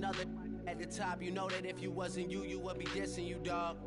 another at the top. You know that if you wasn't you, you would be dissing you, dog.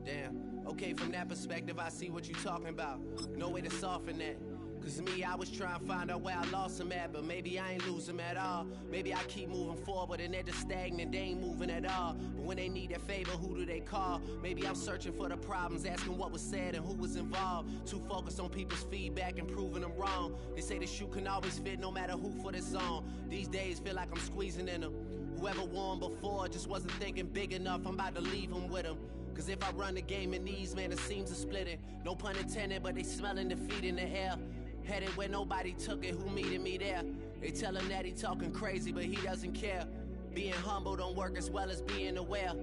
Damn. Okay, from that perspective, I see what you talking about. No way to soften that. Cause me, I was trying to find out where I lost him at, but maybe I ain't lose him at all. Maybe I keep moving forward and they're just stagnant, they ain't moving at all. But when they need a favor, who do they call? Maybe I'm searching for the problems, asking what was said and who was involved. Too focused on people's feedback and proving them wrong. They say the shoe can always fit no matter who for the song. These days feel like I'm squeezing in them. Whoever won before just wasn't thinking big enough, I'm about to leave them with them. Cause if I run the game in these, man, it seems to split it. No pun intended, but they smelling defeat in the air. Headed where nobody took it, who meeting me there? They tell him that he talking crazy, but he doesn't care. Being humble don't work as well as being aware.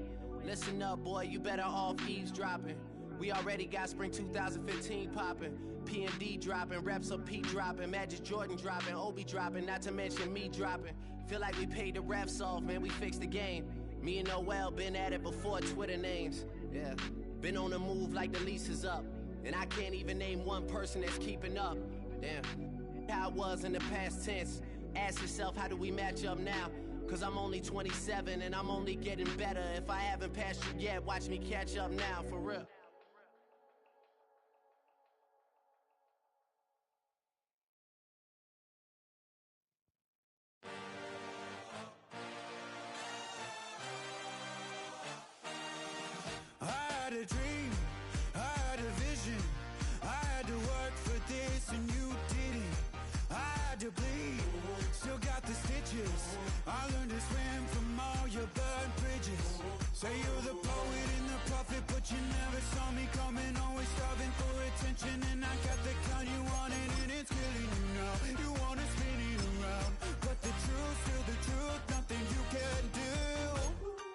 Listen up, boy, you better off eavesdropping. We already got spring 2015 popping. P&D dropping, reps of P dropping, Magic Jordan dropping, Obi dropping, not to mention me dropping. Feel like we paid the refs off, man, we fixed the game. Me and Noel been at it before Twitter names. Yeah, been on the move like the lease is up. And I can't even name one person that's keeping up. Damn, how it was in the past tense. Ask yourself, how do we match up now? Cause I'm only 27 and I'm only getting better. If I haven't passed you yet, watch me catch up now, for real. I had a dream, I had a vision. I had to work for this and you didn't. I had to bleed, still got the stitches. I learned to swim from all your burned bridges. Say you're the poet and the prophet, but you never saw me coming. Always starving for attention, and I got the kind you wanted, and it's killing you now. You wanna spin it around, but the truth's still the truth. Nothing you can do.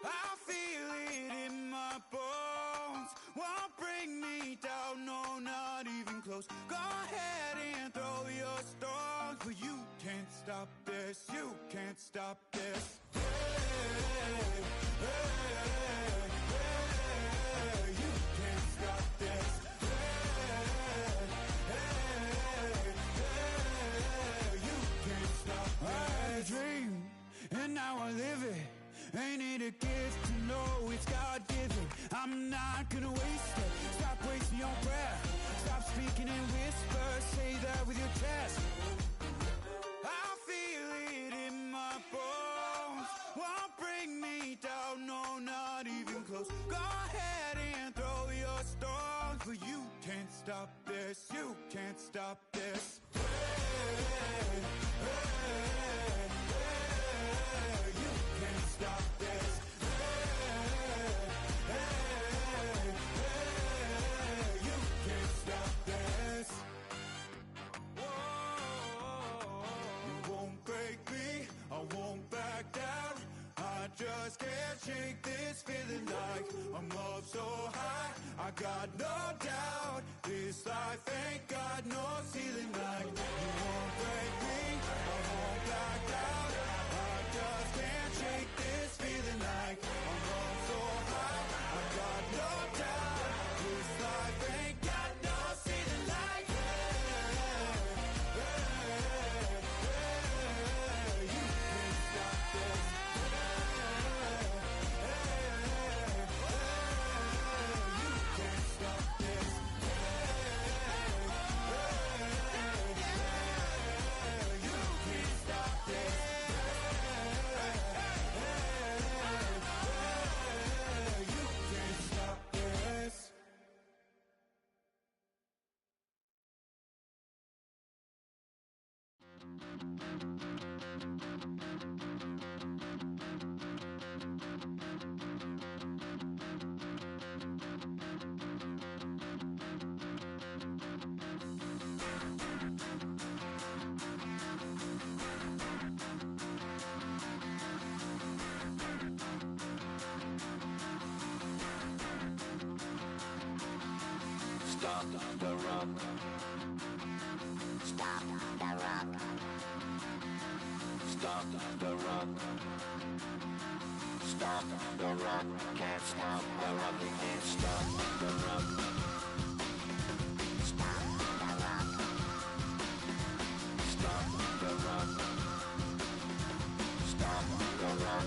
I feel it in my bones. Won't bring me down, no, not even close. Go ahead and throw your stones, but you can't stop this. You can't stop this. Hey, hey, hey, you can't stop this. Hey, hey, hey, you can't stop this. I had a dream, and now I live it. Ain't it a gift to know it's God-given? I'm not gonna waste it. Stop wasting your breath. Stop speaking in whispers. Say that with your chest. I feel it in my bones. Won't bring me down, no, not even close. Go ahead and throw your stones, but you can't stop this. You can't stop this. Hey, hey, hey, you can't stop this. Hey, hey, hey, you can't stop this. Whoa, you won't break me, I won't back down. I just can't shake this feeling like I'm up so high. I got no doubt this life ain't got no ceiling like. You won't break me, I won't back down. I just can't shake this feeling like I'm up so high. I got no doubt this life ain't got no ceiling like. Hey, hey, hey, you can't stop this. Stop the rock. Stop the rock. Stop the rock. Stop the rock. Can't stop the rock. You can't stop the rock. Stop the rock. Stop the rock. Stop the rock.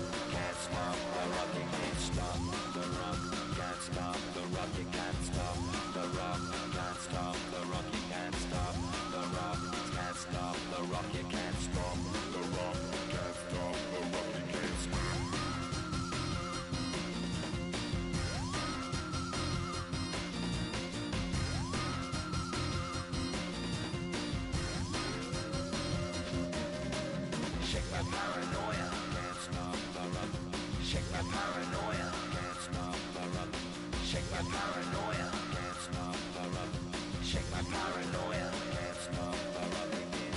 my paranoia, can't stop the rock. Shake my paranoia, can't stop the rock. Shake my paranoia, can't stop the rock.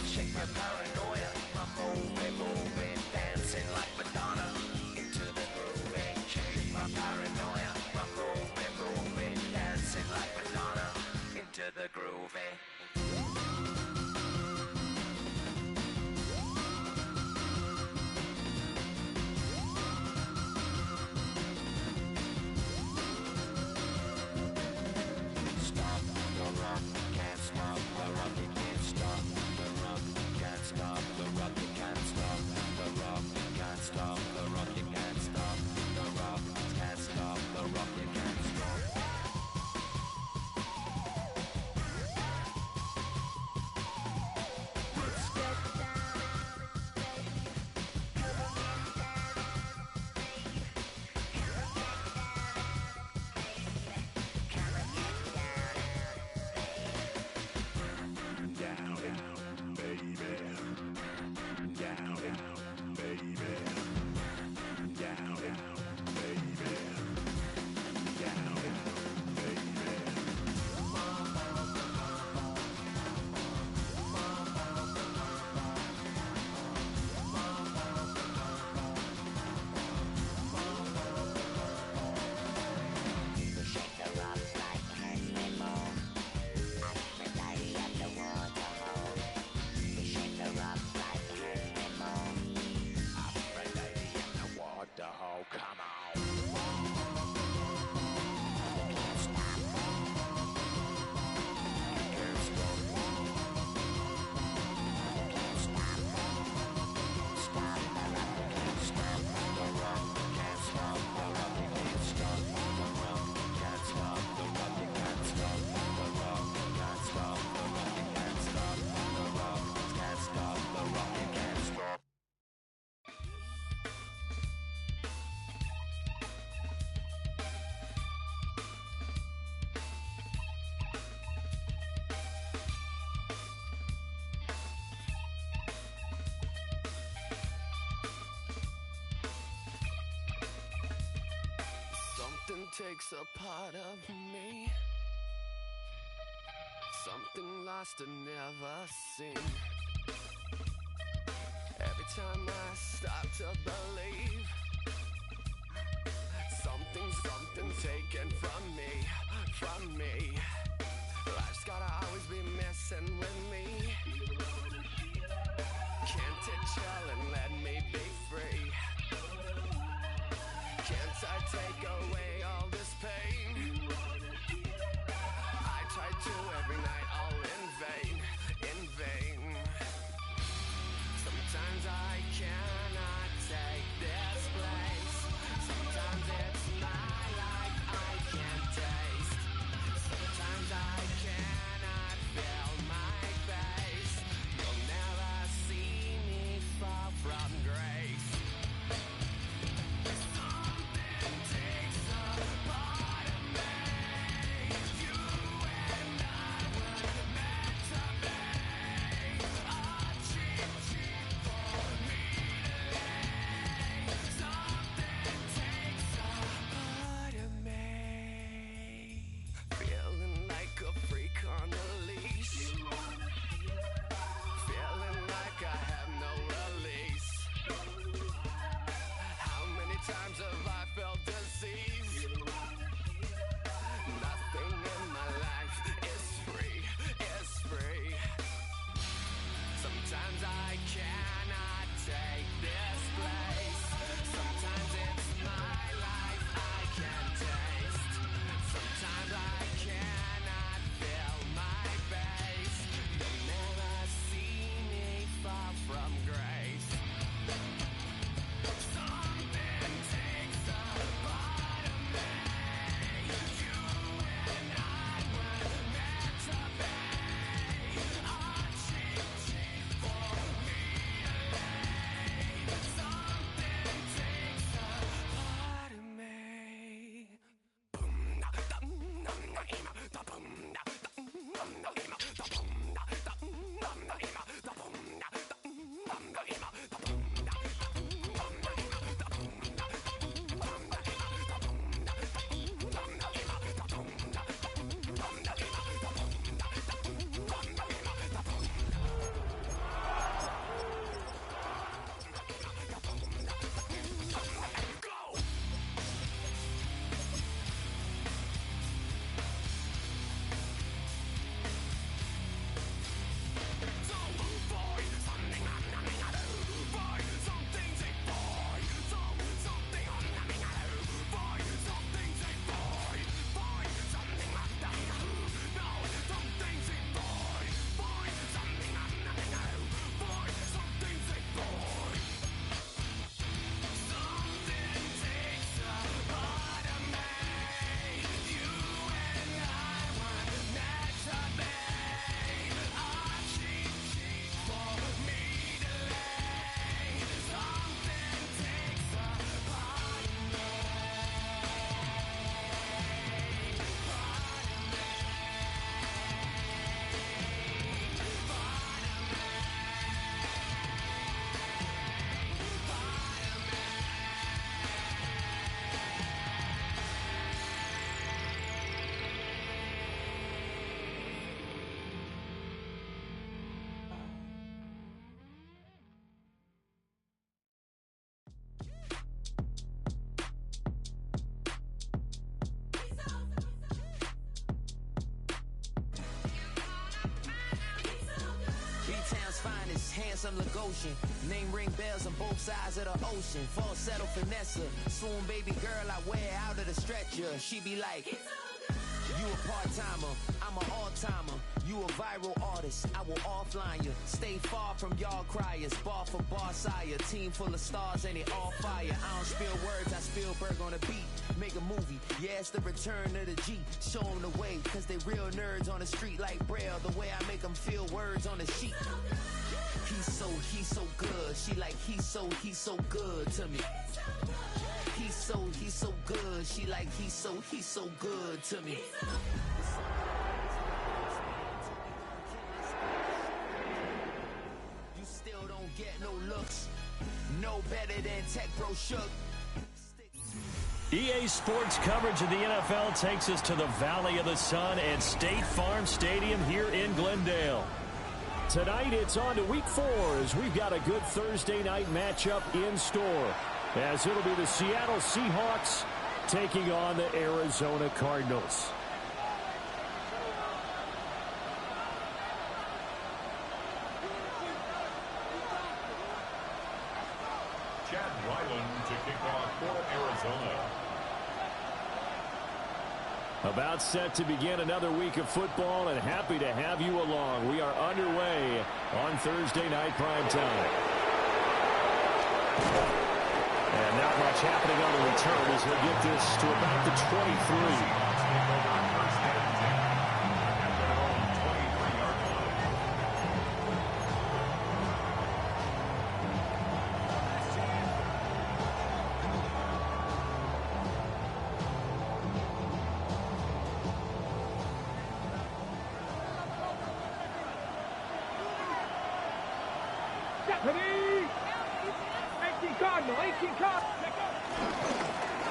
Shake my paranoia, I'm moving, dancing like Madonna into the groove. Shake my paranoia, I'm moving, dancing like Madonna into the groove. Stop the rock, can't stop the rock, you can't stop the rock, can't stop the rock, you can't stop the rock, can't stop the rock, you can't stop the rock, can't stop the rock, you can't stop. Let's get Something takes a part of me, something lost and never seen. Every time I start to believe, something taken from me. Life's gotta always be messing with me. Can't it chill and let me be free? Can't I take away all this pain? I try to every night, all in vain. Sometimes I cannot take this place. Sometimes it's my life I can't taste. Sometimes I cannot feel my face. You'll never see me fall from grace. Something takes a handsome Lagosian. Name ring bells on both sides of the ocean. Falsetto finesse, swoon baby girl I wear out of the stretcher. She be like, you a part-timer, I'm an all-timer. You a viral artist, I will offline you. Stay far from y'all criers, bar for bar sire. Team full of stars and it all fire. I don't spill words, I Spielberg on a beat. Make a movie, yeah, it's the return of the G. Show them the way, cause they real nerds on the street like Braille. The way I make them feel words on the sheet. He's so good. She like, he's so good to me. He's so good. She like, he's so good to me. You still don't get no looks. No better than Tech Bro Shook. EA Sports coverage of the NFL takes us to the Valley of the Sun and State Farm Stadium here in Glendale. Tonight it's on to Week 4 as we've got a good Thursday night matchup in store. As it'll be the Seattle Seahawks taking on the Arizona Cardinals. Chad Ryland to kick off for Arizona. About set to begin another week of football, and happy to have you along. We are underway on Thursday night primetime. And not much happening on the return as he'll get this to about the 23.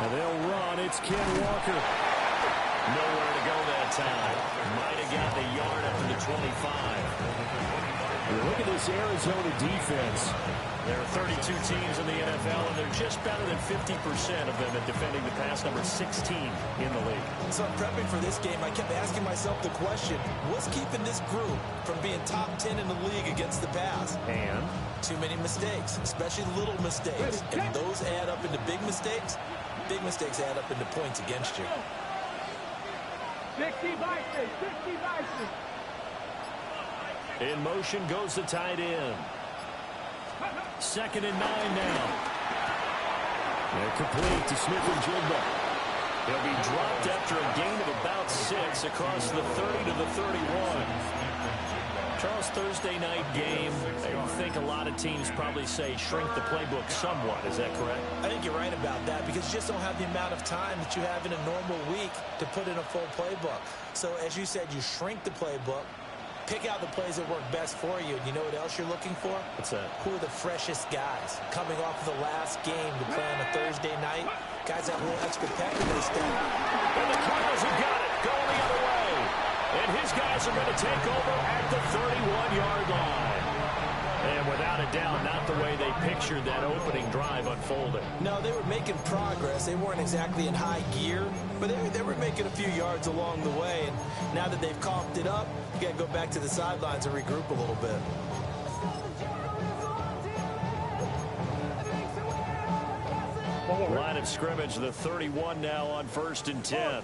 And they'll run. It's Ken Walker. Nowhere to go that time. Might have got the yard up to the 25. Look at this Arizona defense. There are 32 teams in the NFL, and they're just better than 50% of them at defending the pass, number 16 in the league. So prepping for this game, I kept asking myself the question, what's keeping this group from being top 10 in the league against the pass? And? Too many mistakes, especially little mistakes. And those add up into big mistakes. Big mistakes add up into points against you. 60 Bison, 60 Bison. In motion goes the tight end. 2nd and 9 now. And complete to Smith-Njigba. He'll be dropped after a gain of about 6 across the 30 to the 31. Charles, Thursday night game, I think a lot of teams probably say shrink the playbook somewhat. Is that correct? I think you're right about that because you just don't have the amount of time that you have in a normal week to put in a full playbook. So as you said, you shrink the playbook, pick out the plays that work best for you. And you know what else you're looking for? What's that? Who are the freshest guys coming off of the last game to play on a Thursday night? Guys that little extra pep in their step. And the Cardinals have got it. Going the other way. And his guys are going to take over at the 31-yard line. And without a doubt, not the way they pictured that opening drive unfolding. No, they were making progress. They weren't exactly in high gear, but they were making a few yards along the way. And now that they've coughed it up, you got to go back to the sidelines and regroup a little bit. Line of scrimmage, the 31 now on 1st and 10.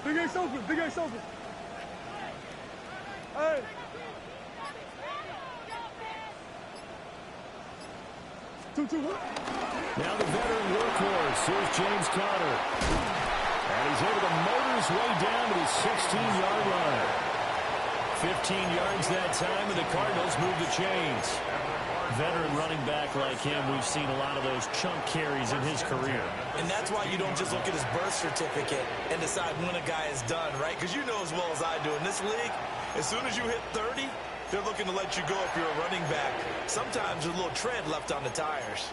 Big Ace open, Big Ace open. Hey. Two. Now the veteran workhorse. Here's James Conner. And he's able to motor his way down to the 16-yard line. 15 yards that time, and the Cardinals move the chains. Veteran running back like him, we've seen a lot of those chunk carries in his career. And that's why you don't just look at his birth certificate and decide when a guy is done, right? Because you know as well as I do, in this league, as soon as you hit 30, they're looking to let you go if you're a running back. Sometimes there's a little tread left on the tires.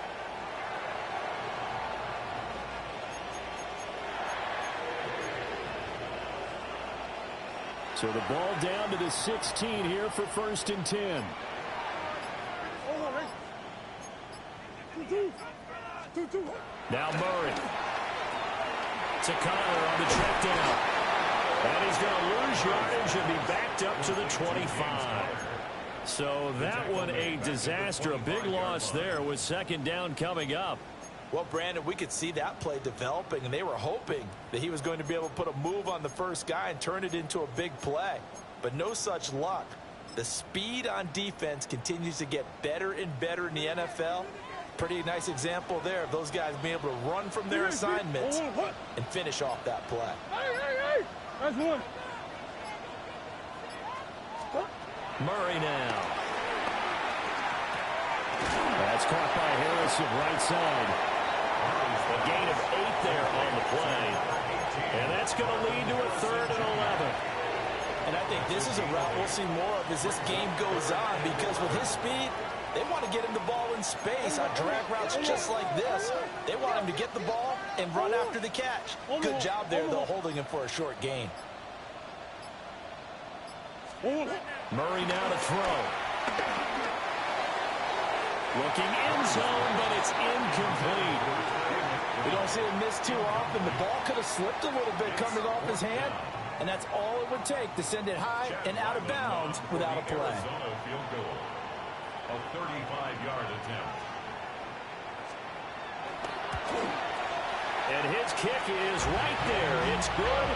So the ball down to the 16 here for 1st and 10. Now Murray. To Conner on the check down. And he's going to lose yardage and be backed up to the 25. So that one a disaster. A big loss there with second down coming up. Well, Brandon, we could see that play developing, and they were hoping that he was going to be able to put a move on the first guy and turn it into a big play. But no such luck. The speed on defense continues to get better and better in the NFL. Pretty nice example there of those guys being able to run from their assignments and finish off that play. Hey. That's one. Murray now. That's caught by Harris of right side. A gain of 8 there on the play. And that's going to lead to a 3rd and 11. And I think this is a route we'll see more of as this game goes on, because with his speed, they want to get him the ball in space on drag routes just like this. They want him to get the ball and run after the catch. Good job there, though, holding him for a short gain. Murray now to throw. Looking end zone, but it's incomplete. We don't see him miss too often. The ball could have slipped a little bit coming off his hand, and that's all it would take to send it high and out of bounds without a play. Arizona field goal. A 35-yard attempt. And his kick is right there. It's good.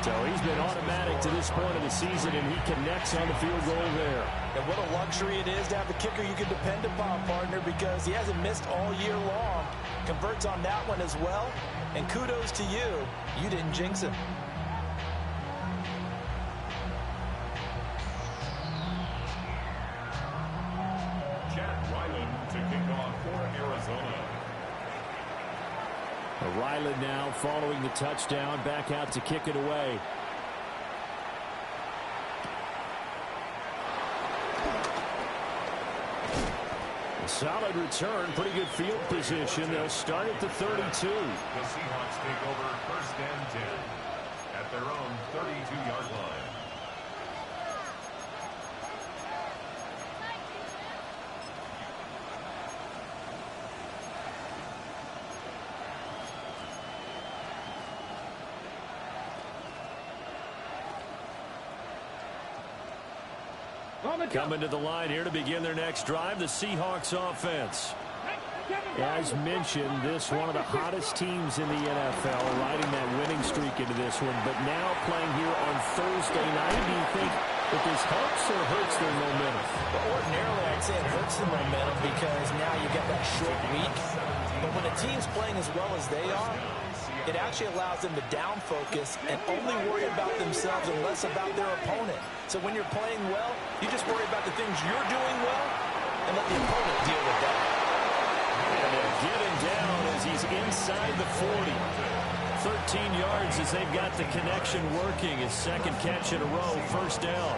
So he's been automatic to this point of the season, and he connects on the field goal there. And what a luxury it is to have a kicker you can depend upon, partner, because he hasn't missed all year long. Converts on that one as well. And kudos to you. You didn't jinx him. To kick off for Arizona. Ryland now following the touchdown, back out to kick it away. A solid return, pretty good field position. They'll start at the 32. The Seahawks take over 1st and 10 at their own 32-yard line. Coming to the line here to begin their next drive, the Seahawks offense. As mentioned, this one of the hottest teams in the NFL, riding that winning streak into this one, but now playing here on Thursday night. Do you think that this helps or hurts their momentum? Well, ordinarily, I'd say it hurts the momentum because now you get that short week. But when a team's playing as well as they are, it actually allows them to down focus and only worry about themselves and less about their opponent. So when you're playing well, you just worry about the things you're doing well and let the opponent deal with that. And they'll get him down as he's inside the 40. 13 yards as they've got the connection working. His second catch in a row, 1st down.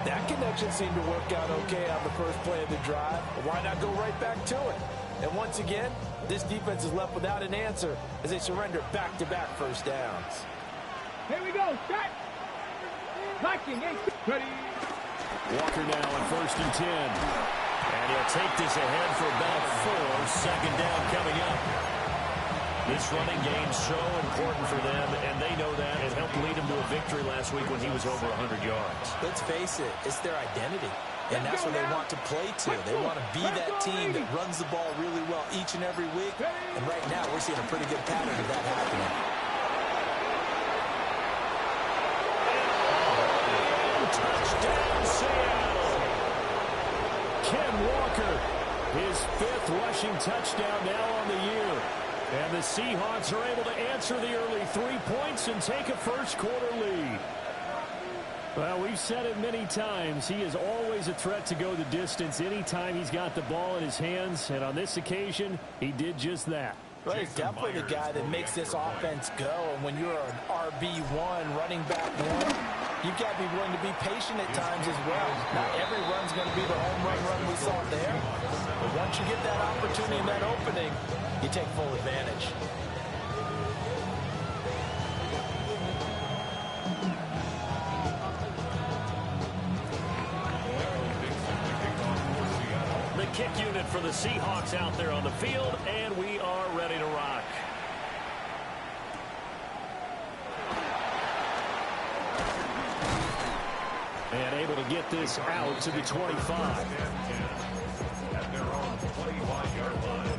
That connection seemed to work out okay on the first play of the drive. Why not go right back to it? And once again, this defense is left without an answer as they surrender back-to-back 1st downs. Here we go. Shot. Blocking. Ready. Walker now on 1st and 10. And he'll take this ahead for about 4. Second down coming up. This running game's so important for them, and they know that. It helped lead him to a victory last week when he was over 100 yards. Let's face it, it's their identity. And that's what they want to play to. They want to be that team that runs the ball really well each and every week. And right now, we're seeing a pretty good pattern of that happening. Touchdown, Seattle! Ken Walker, his 5th rushing touchdown now on the year. And the Seahawks are able to answer the early 3 points and take a first-quarter lead. Well, we've said it many times. He is always a threat to go the distance anytime he's got the ball in his hands. And on this occasion, he did just that. Well, he's definitely the guy that makes this offense go. And when you're an RB1, running back 1, you've got to be willing to be patient at times as well. Not every run's going to be the home run we saw there. But once you get that opportunity and that opening, you take full advantage. The kick unit for the Seahawks out there on the field, and we are ready to rock. And able to get this out to the 25. At their own 21-yard line.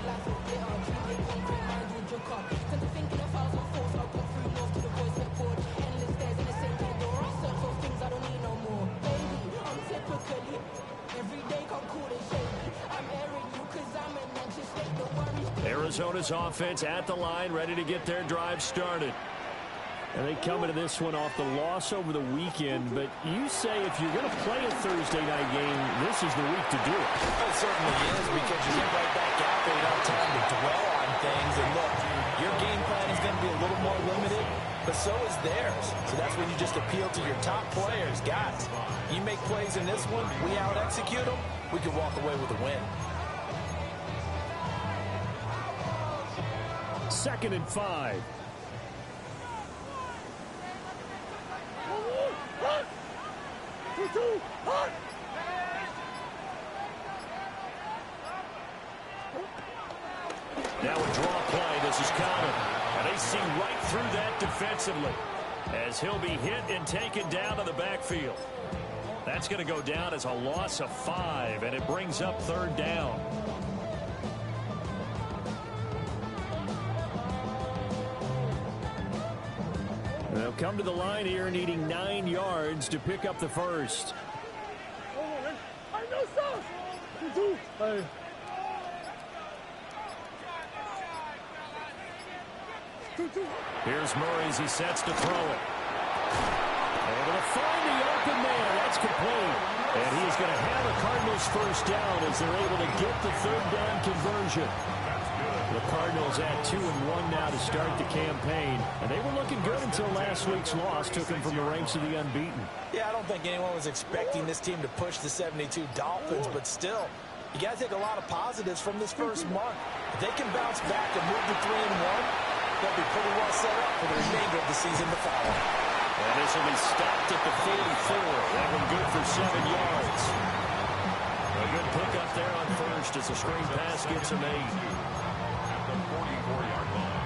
Arizona's offense at the line, ready to get their drive started. And they come into this one off the loss over the weekend. But you say if you're going to play a Thursday night game, this is the week to do it. It certainly is, because you get right back out there. You don't have time to dwell on things. And look, your game plan is going to be a little more limited, but so is theirs. So that's when you just appeal to your top players. Guys, you make plays in this one, we out-execute them, we can walk away with a win. 2nd and 5. Now a draw play. This is Connor. And they see right through that defensively as he'll be hit and taken down to the backfield. That's going to go down as a loss of 5, and it brings up 3rd down. They'll come to the line here needing 9 yards to pick up the first. Here's Murray as he sets to throw it. Able to find the open man. That's complete. And he's going to have a Cardinals first down as they're able to get the 3rd down conversion. The Cardinals at 2-1 now to start the campaign. And they were looking good until last week's loss took them from the ranks of the unbeaten. Yeah, I don't think anyone was expecting this team to push the 72 Dolphins, but still, you got to take a lot of positives from this first month. If they can bounce back and move to 3-1, they'll be pretty well set up for the remainder of the season to follow. And this will be stopped at the 44. That one good for 7 yards. A good pickup there on first as the screen pass gets him 8. At the 44-yard line.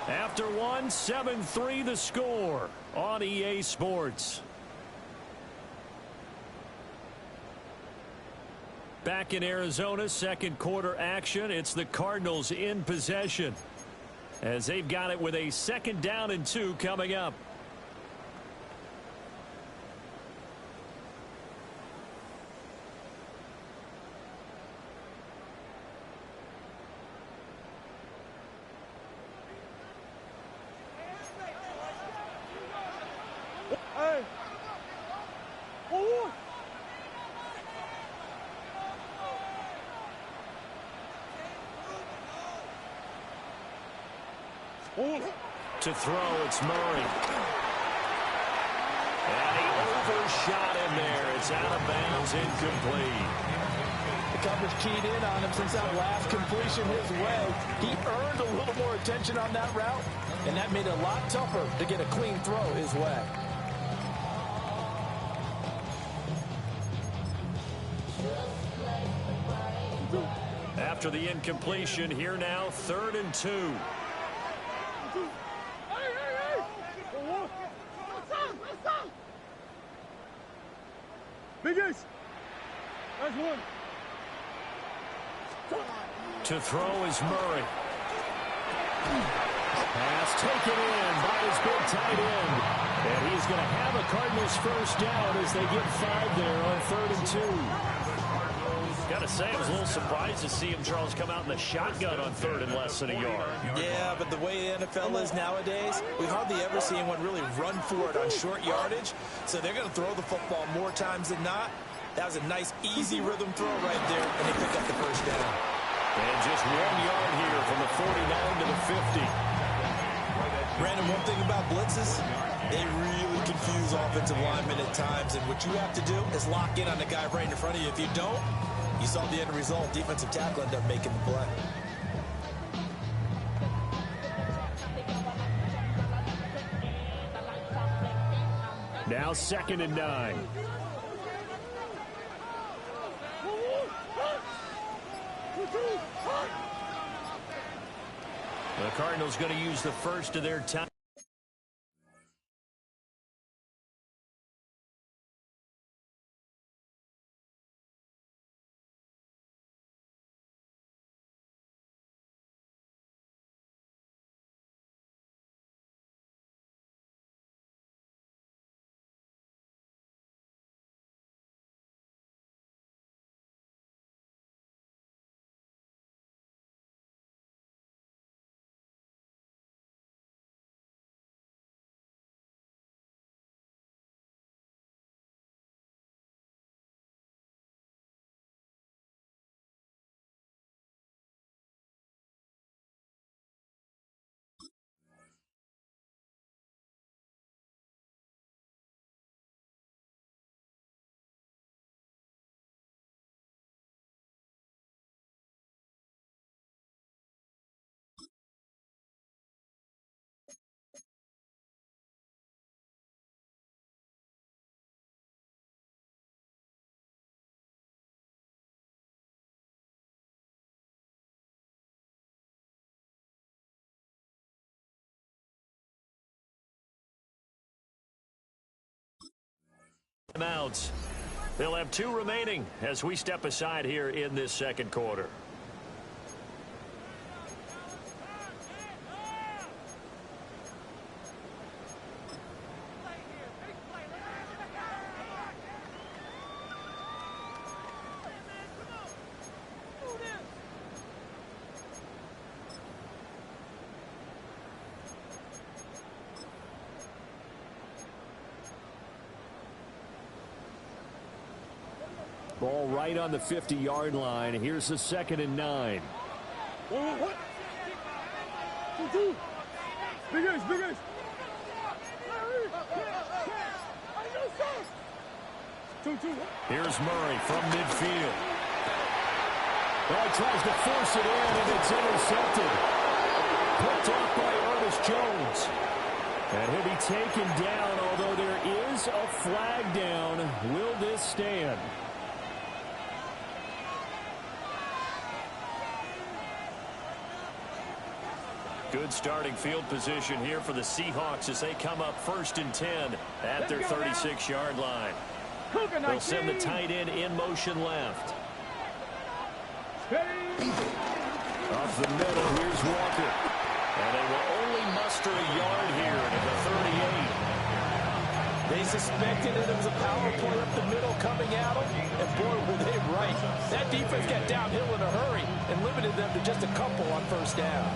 After one, 7-3 the score on EA Sports. Back in Arizona, 2nd quarter action. It's the Cardinals in possession as they've got it with a 2nd down and 2 coming up. To throw, it's Murray. And he overshot him there. It's out of bounds, incomplete. The coverage keyed in on him since that last completion his way. He earned a little more attention on that route, and that made it a lot tougher to get a clean throw his way. After the incompletion, here now, 3rd and 2. That's one. To throw is Murray. Pass taken in by his big tight end. And he's going to have a Cardinals first down as they get 5 there on 3rd and 2. Got to say, I was a little surprised to see him, Charles, come out in the shotgun on 3rd and less than a yard. Yeah, but the way the NFL is nowadays, we hardly ever see anyone really run for it on short yardage. So they're going to throw the football more times than not. That was a nice, easy rhythm throw right there, and they picked up the first down. And just 1 yard here from the 49 to the 50. Brandon, one thing about blitzes, they really confuse offensive linemen at times, and what you have to do is lock in on the guy right in front of you. If you don't, you saw the end result. Defensive tackle ended up making the play. Now 2nd and 9. The Cardinals going to use the first of their time. Timeouts. They'll have 2 remaining as we step aside here in this second quarter. Ball right on the 50-yard line. Here's the 2nd and 9. What? 2-2. Big ace, big ace. 2-2. Here's Murray from midfield. Well, he tries to force it in, and it's intercepted. Picked off by Ernest Jones. And he'll be taken down, although there is a flag down. Will this stand? Good starting field position here for the Seahawks as they come up 1st and 10 at their 36-yard line. They'll send the tight end in motion left. Off the middle, here's Walker. And they will only muster a yard here at the 38. They suspected that it was a power play up the middle coming at them, and boy, were they right. That defense got downhill in a hurry and limited them to just a couple on 1st down.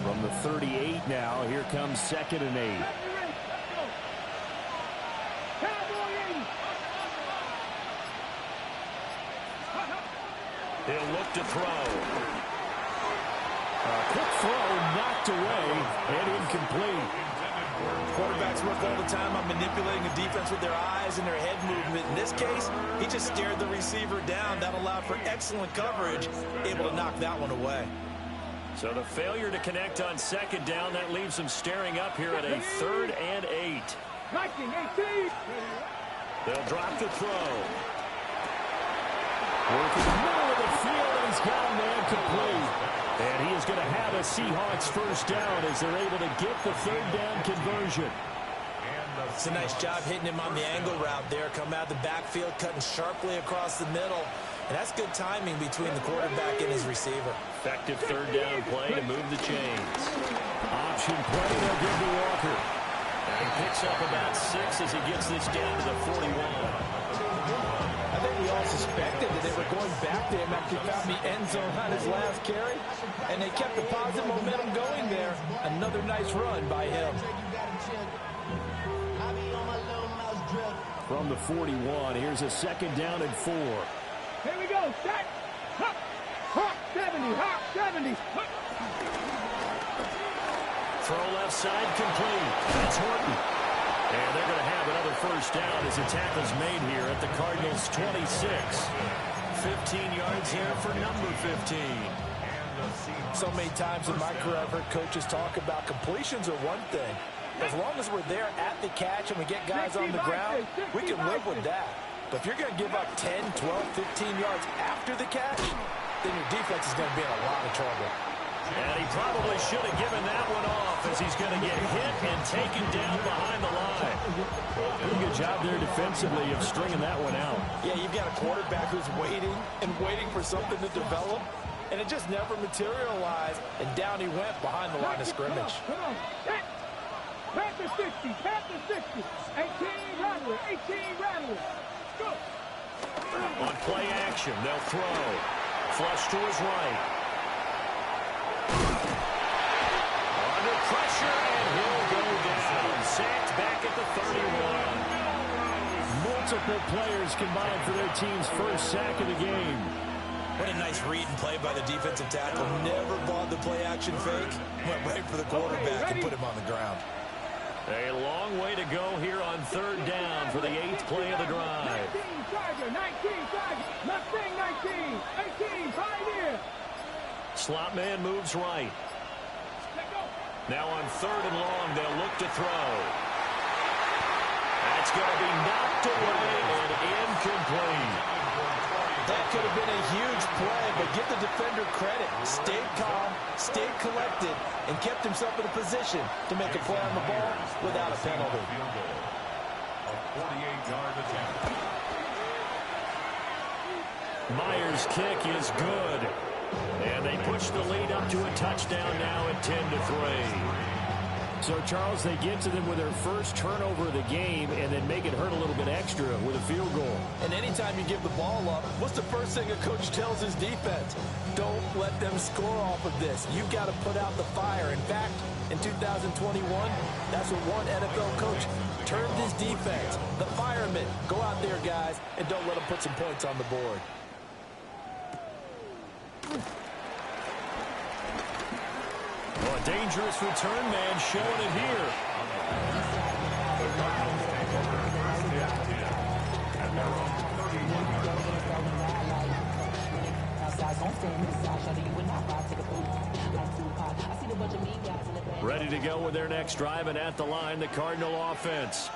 From the 38 now, here comes 2nd and 8. He'll look to throw. A quick throw knocked away and incomplete. Quarterbacks work all the time on manipulating a defense with their eyes and their head movement. In this case, he just stared the receiver down. That allowed for excellent coverage, able to knock that one away. So the failure to connect on 2nd down, that leaves them staring up here at a 3rd and 8. They'll drop the throw. Working the middle of the field, and he's got a man complete. And he is going to have a Seahawks 1st down as they're able to get the 3rd down conversion. It's a nice job hitting him on the angle route there. Come out of the backfield, cutting sharply across the middle. And that's good timing between the quarterback and his receiver. Effective 3rd down play to move the chains. Option play, they'll give to Walker. And he picks up about 6 as he gets this down to the 41. I think we all suspected that they were going back to him after he found the end zone on his last carry. And they kept the positive momentum going there. Another nice run by him. From the 41, here's a 2nd down and 4. Here we go. Set. Hop. Hop. 70. Hop. 70. Hop. Throw left side complete. That's Horton. And they're going to have another 1st down as the tackle's made here at the Cardinals' 26. 15 yards here for number 15. So many times in my career, I've heard coaches talk about completions are one thing. As long as we're there at the catch and we get guys on the ground, we can live with that. But if you're going to give up 10, 12, 15 yards after the catch, then your defense is going to be in a lot of trouble. And he probably should have given that one off as he's going to get hit and taken down behind the line. Pretty good job there defensively of stringing that one out. Yeah, you've got a quarterback who's waiting and waiting for something to develop, and it just never materialized, and down he went behind the line of scrimmage. Come on. Pass the 60. Pass the 60. 18 rattler. 18 rattler. Go. On play action, they'll throw. Flush to his right. Under pressure, and he'll go down. Sacked back at the 31. Multiple players combined for their team's first sack of the game. What a nice read and play by the defensive tackle. Never bought the play action fake. Went right for the quarterback and put him on the ground. A long way to go here on third down for the 8th play of the drive. 19 Tiger. 19 Tiger. Mustang 19. 18 Pioneer. Slot man moves right. Now on third and long, they'll look to throw. That's going to be knocked away and incomplete. That could have been a huge play, but give the defender credit. Stayed calm, stayed collected, and kept himself in a position to make a play on the ball without a penalty. A 48-yard attempt. Myers' kick is good. And they push the lead up to a touchdown now at 10-3. So, Charles, they get to them with their first turnover of the game and then make it hurt a little bit extra with a field goal. And anytime you give the ball up, what's the first thing a coach tells his defense? Don't let them score off of this. You've got to put out the fire. In fact, in 2021, that's what one NFL coach termed his defense. The firemen. Go out there, guys, and don't let them put some points on the board. Well, a dangerous return man showing it here. Ready to go with their next drive, and at the line, the Cardinal offense.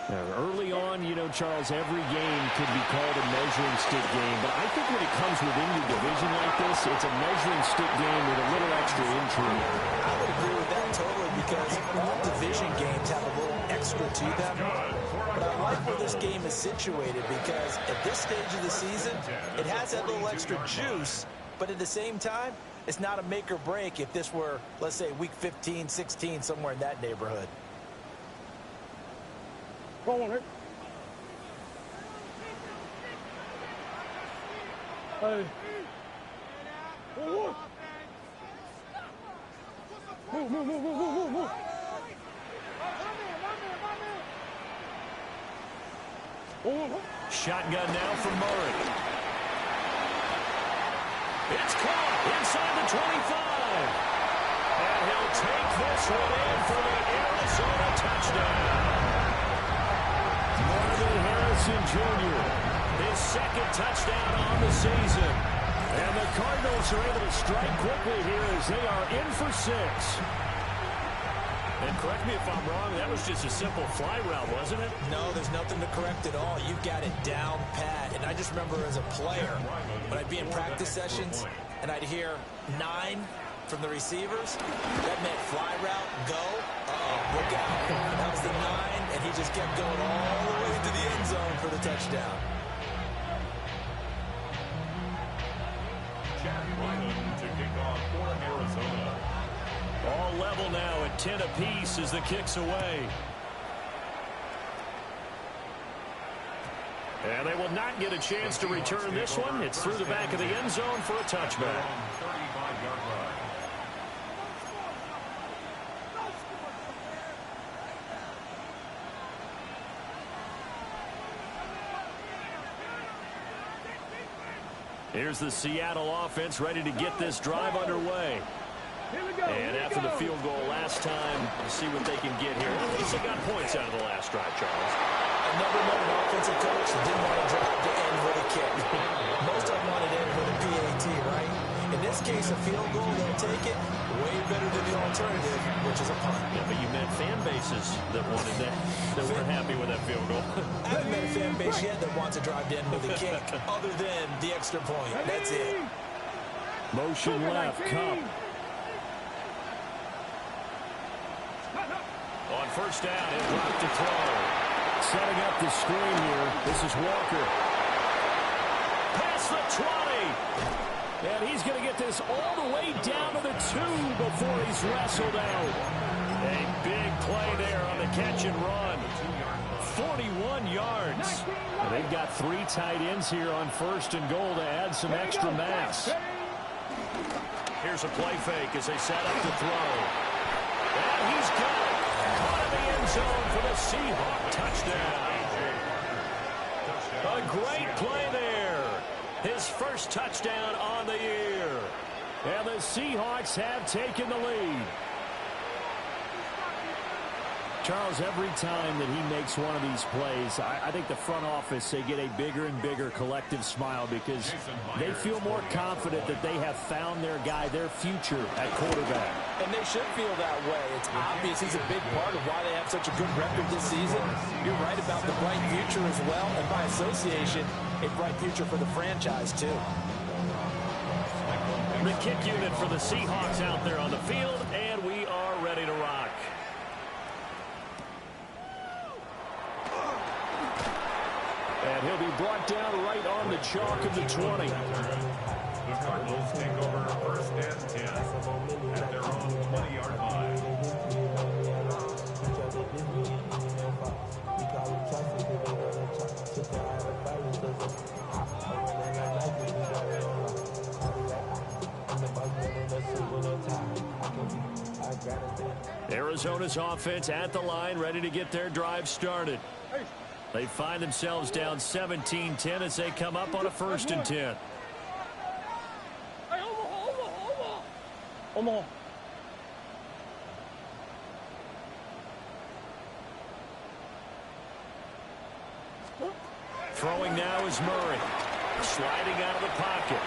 Now, early on, you know, Charles, every game could be called a measuring stick game, but I think when it comes within your division like this, it's a measuring stick game with a little extra intrigue. I would agree with that totally, because all division games have a little extra to them. But I like where this game is situated, because at this stage of the season, it has that little extra juice, but at the same time, it's not a make or break if this were, let's say, week 15, 16, somewhere in that neighborhood. Go on, Rick. Hey. Move. Shotgun now for Murray. It's caught inside the 25. And he'll take this one in for the Arizona touchdown. Marvin Harrison Jr., his second touchdown on the season. And the Cardinals are able to strike quickly here as they are in for 6. And correct me if I'm wrong, that was just a simple fly route, wasn't it? No, there's nothing to correct at all. You've got it down pat. And I just remember as a player, when I'd be in practice sessions and I'd hear 9 from the receivers, that meant fly route, go. Look out. That was the 9, and he just kept going all the way to the end zone for the touchdown. Chad Ryland to kick off for Arizona. All level now at 10 apiece as the kick's away. And they will not get a chance to return this one. It's through the back of the end zone for a touchback. 35-yard run. Here's the Seattle offense ready to get this drive underway. And after the field goal last time, we'll see what they can get here. At least they got points out of the last drive, Charles. I never met an offensive coach that didn't want to drive to end with a kick. Most of them wanted to end with a PAT, right? In this case, a field goal, they'll take it. Way better than the alternative, which is a punt. Yeah, but you met fan bases that wanted that weren't happy with that field goal. I haven't met a fan base yet that wants to drive to end with a kick, other than the extra point. That's it. Motion left, Cup. On first down, he'll drop to throw. Setting up the screen here. This is Walker. Past the 20. And he's going to get this all the way down to the 2 before he's wrestled out. A big play there on the catch and run. 41 yards. And they've got 3 tight ends here on first and goal to add some extra mass. Here's a play fake as they set up to throw. And he's got it. Caught in the end zone for the Seahawk touchdown. A great play there. His first touchdown on the year. And the Seahawks have taken the lead. Charles, every time that he makes one of these plays, I think the front office, they get a bigger and bigger collective smile because they feel more confident that they have found their guy, their future at quarterback. And they should feel that way. It's obvious he's a big part of why they have such a good record this season. You're right about the bright future as well, and by association, a bright future for the franchise, too. The kick unit for the Seahawks out there on the field, and we are ready to rock. And he'll be brought down right on the chalk of the 20. The Cardinals take over first and 10 at their own 20-yard line. Arizona's offense at the line, ready to get their drive started. They find themselves down 17-10 as they come up on a first and 10. Throwing now is Murray. Sliding out of the pocket.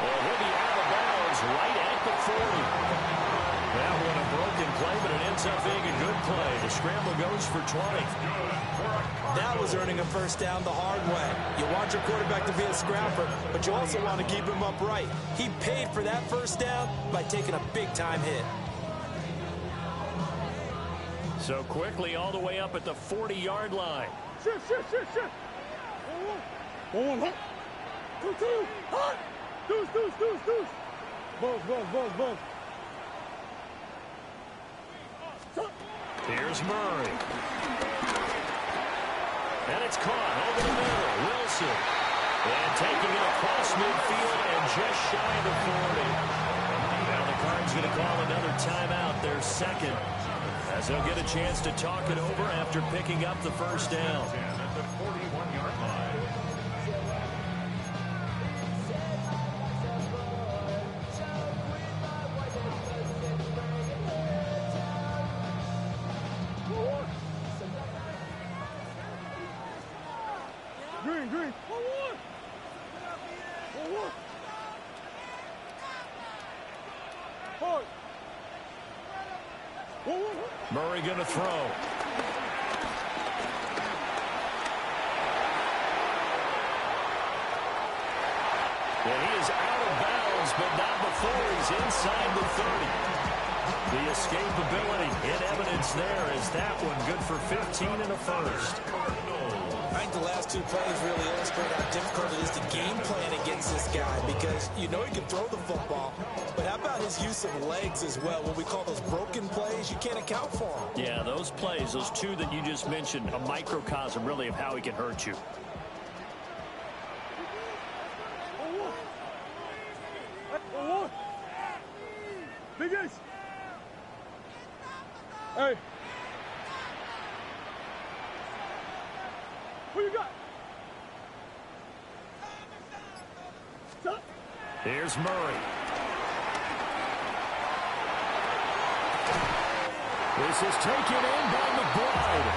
And he'll be out of bounds right at the 40. That one a broken play, but it ends up being a good play. The scramble goes for 20. That was earning a first down the hard way. You want your quarterback to be a scrapper, but you also want to keep him upright. He paid for that first down by taking a big-time hit. So quickly all the way up at the 40-yard line. Shit. 1, 2, hot. Deuce. Buzz. Here's Murray. And it's caught over the middle. Wilson. And taking it across midfield and just shy of the 40. Now the Cards going to call another timeout, their second, as they'll get a chance to talk it over after picking up the first down. At the 41-yard line. Green. Hard. Murray going to throw. And he is out of bounds, but not before he's inside the 30. The escapability in evidence there is that one good for 15 and a first. I think the last 2 plays really illustrate how difficult it is to game plan against this guy because you know he can throw the football, but how about his use of legs as well? What we call those broken plays, you can't account for them. Yeah, those plays, those 2 that you just mentioned, a microcosm really of how he can hurt you. Biggest. Hey. Who you got? Here's Murray. This is taken in by McBride.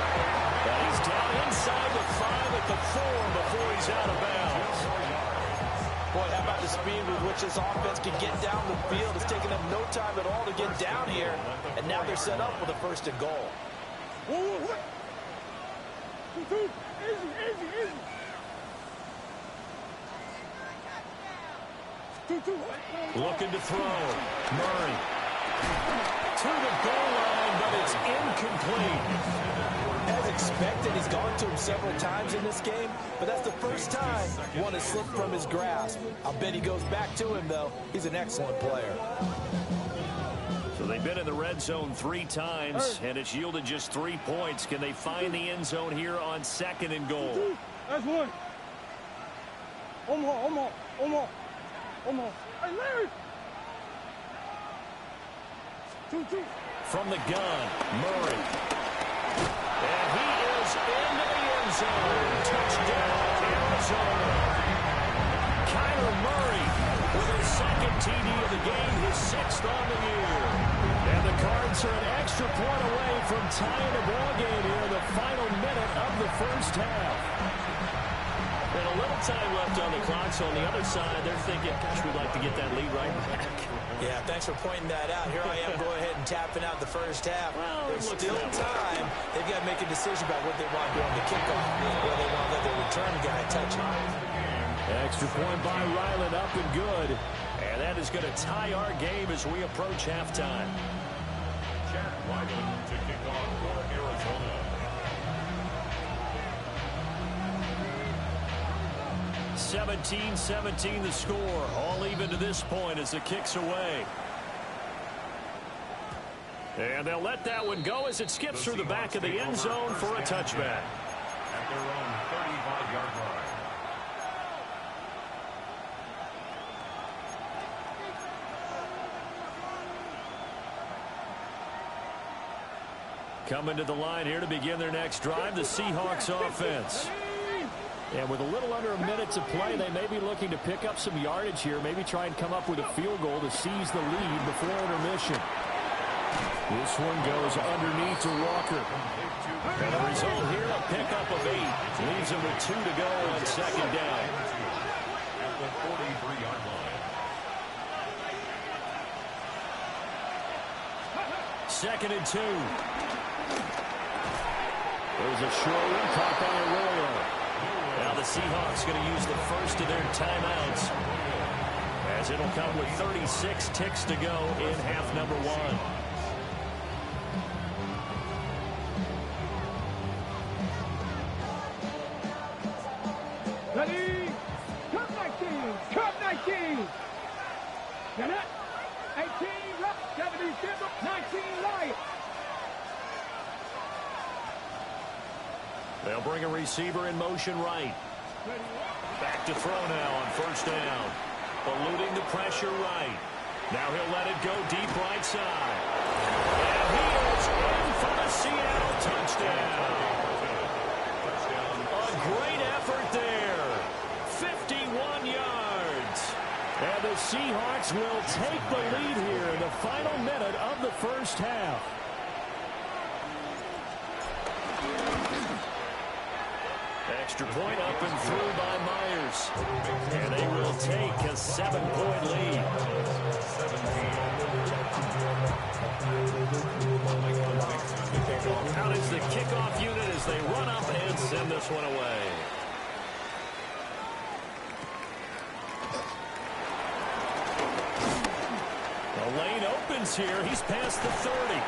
And he's down inside the 5 at the 4 before he's out of bounds. Boy, how about the speed with which this offense can get down the field? It's taken them no time at all to get down here, and now they're set up with a first and goal. What? Easy. Looking to throw. Murray. To the goal line, but it's incomplete. As expected, he's gone to him several times in this game, but that's the first time one has slipped from his grasp. I'll bet he goes back to him, though. He's an excellent player. So they've been in the red zone 3 times, and it's yielded just 3 points. Can they find the end zone here on 2nd and goal? That's one. Omar. Hey, Larry. Two. From the gun, Murray. And he is into the end zone. Touchdown, Arizona. Kyler Murray with his 2nd TD of the game, his 6th on the year. And the Cards are an extra point away from tying the ball game here in the final minute of the first half. And a little time left on the clock, so on the other side, they're thinking, gosh, we'd like to get that lead right back. Yeah, thanks for pointing that out. Here I am going ahead and tapping out the first half. Well, there's still time. They've got to make a decision about what they want to do on the kickoff, whether they want to let their return guy touch it. Extra point by Ryland, up and good. And that is going to tie our game as we approach halftime. Jack Ryland to kick off for Arizona. 17-17 the score. All even to this point as the kick's away. And they'll let that one go as it skips through the back of the end zone for a touchback. At their own 35-yard line. Coming to the line here to begin their next drive, the Seahawks offense. And with a little under a minute to play, they may be looking to pick up some yardage here, maybe try and come up with a field goal to seize the lead before intermission. This one goes underneath to Walker. And the result here, a pickup of 8. Leaves him with 2 to go on 2nd down. At the 43-yard line. 2nd and 2. There's a short one caught by Arroyo. Now the Seahawks going to use the first of their timeouts, as it'll come with 36 ticks to go in half number 1. Ready? Cut 19. Get it? 18 left. 77. 19 right. They'll bring a receiver in motion right. Back to throw now on 1st down. Eluding the pressure right. Now he'll let it go deep right side. And he is in for the Seattle touchdown. A great effort there. 51 yards. And the Seahawks will take the lead here in the final minute of the first half. Extra point up and through by Myers. And they will take a 7-point lead. Out is the kickoff unit as they run up and send this one away. The lane opens here. He's past the 30.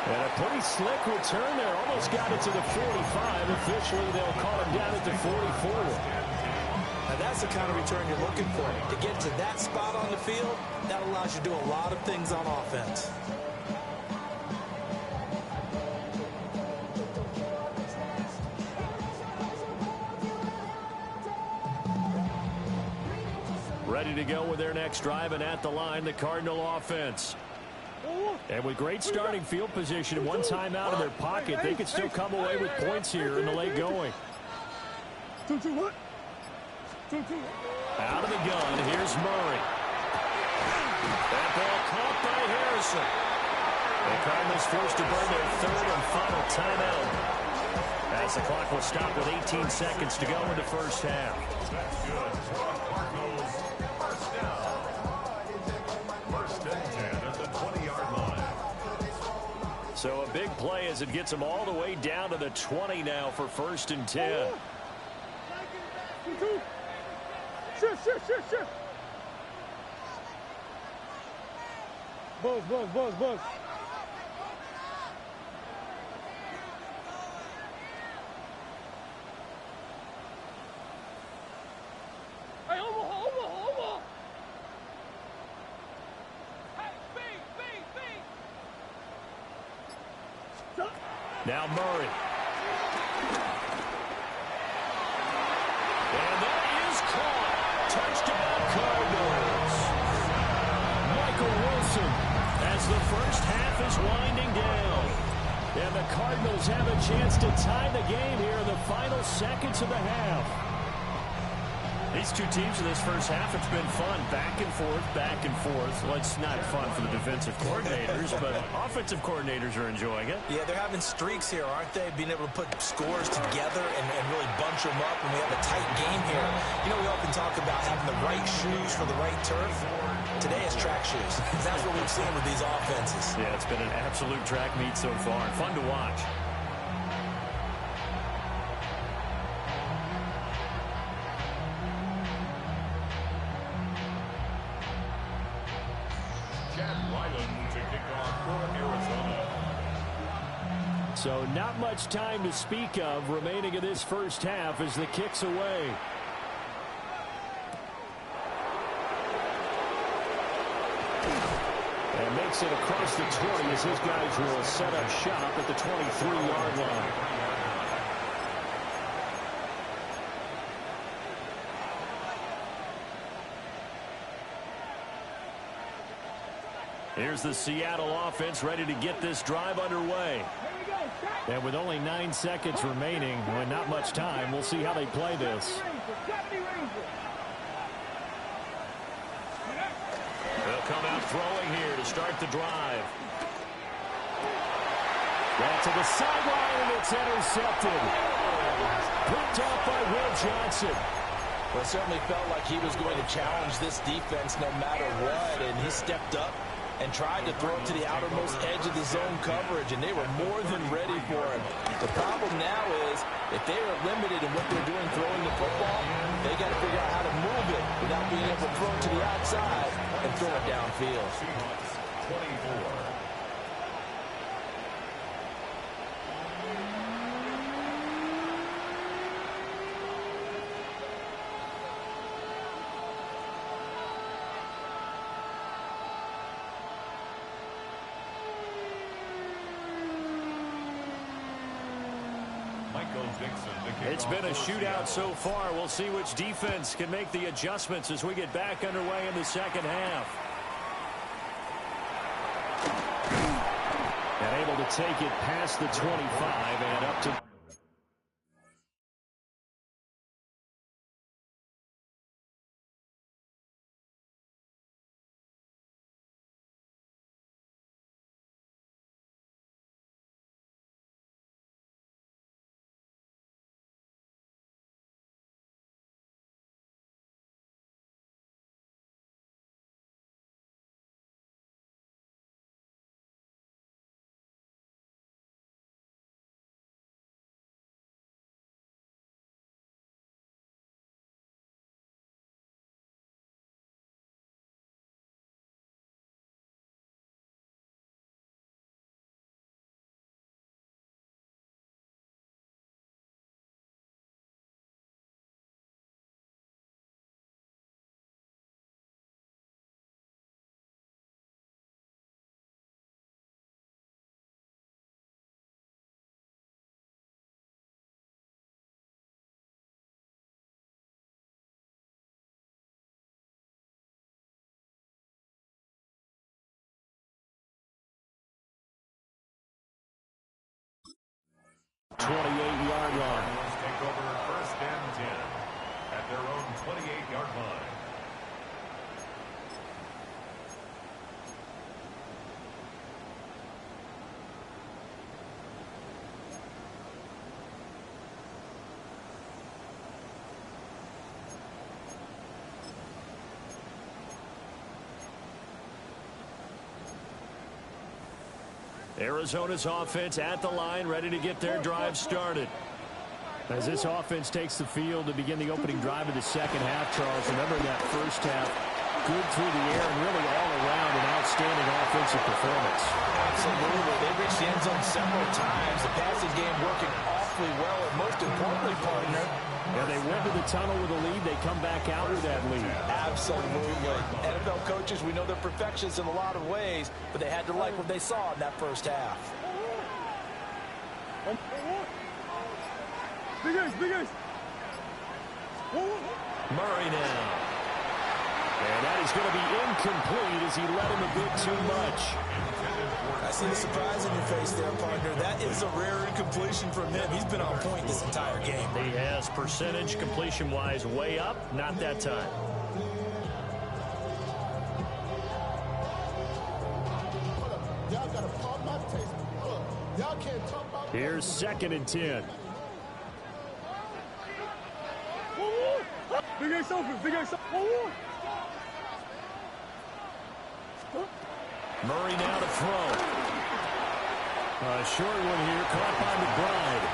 And a pretty slick return there. Almost got it to the 45. Officially, they'll call him down at the 44. Now that's the kind of return you're looking for. To get to that spot on the field, that allows you to do a lot of things on offense. Ready to go with their next drive, and at the line, the Cardinal offense. And with great starting field position and one timeout in their pocket, they could still come away with points here in the late going. Out of the gun, here's Murray. That ball caught by Harrison. The Cardinals forced to burn their 3rd and final timeout, as the clock will stop with 18 seconds to go in the first half. That's good. So a big play as it gets them all the way down to the 20 now for 1st and 10. Shift. Buzz. Hey, Omaha. Hey, speed. Now Murray. And that is caught. Touchdown Cardinals. Michael Wilson as the first half is winding down. And the Cardinals have a chance to tie the game here in the final seconds of the half. These two teams in this first half, it's been fun. Back and forth. Well, it's not fun for the defensive coordinators, but offensive coordinators are enjoying it. Yeah, they're having streaks here, aren't they? Being able to put scores together and really bunch them up, and we have a tight game here. You know, we often talk about having the right shoes for the right turf. Today is track shoes. That's what we've seen with these offenses. Yeah, it's been an absolute track meet so far, and fun to watch. So not much time to speak of remaining in this first half as the kick's away. And makes it across the 20 as his guys will set up shop at the 23-yard line. Here's the Seattle offense ready to get this drive underway. And with only 9 seconds remaining and not much time, we'll see how they play this. They'll come out throwing here to start the drive. Down to the sideline, and it's intercepted. Picked off by Will Johnson. Well, it certainly felt like he was going to challenge this defense no matter what, and he stepped up and tried to throw it to the outermost edge of the zone coverage, and they were more than ready for him. The problem now is, if they are limited in what they're doing throwing the football, they got to figure out how to move it without being able to throw it to the outside and throw it downfield. 24. It's been a shootout so far. We'll see which defense can make the adjustments as we get back underway in the second half. And able to take it past the 25 and up to... ...28-yard line. Take over 1st and 10 at their own 28-yard line. Arizona's offense at the line, ready to get their drive started. As this offense takes the field to begin the opening drive of the second half, Charles, remember that first half, good through the air and really all around an outstanding offensive performance. Absolutely. They reached the end zone several times. The passing game working awfully well, and most importantly, partner, yeah, they went to the tunnel with a lead. They come back out with that lead. Absolutely. NFL coaches, we know they're perfectionists in a lot of ways, but they had to like what they saw in that first half. Big Murray now. And that is going to be incomplete as he let him a bit too much. I see the surprise in your face there, partner. That is a rare incompletion from him. He's been on point this entire game. He has percentage completion-wise way up. Not that time. Here's 2nd and 10. Big Ace open. Murray now to throw. A short one here, caught by McBride.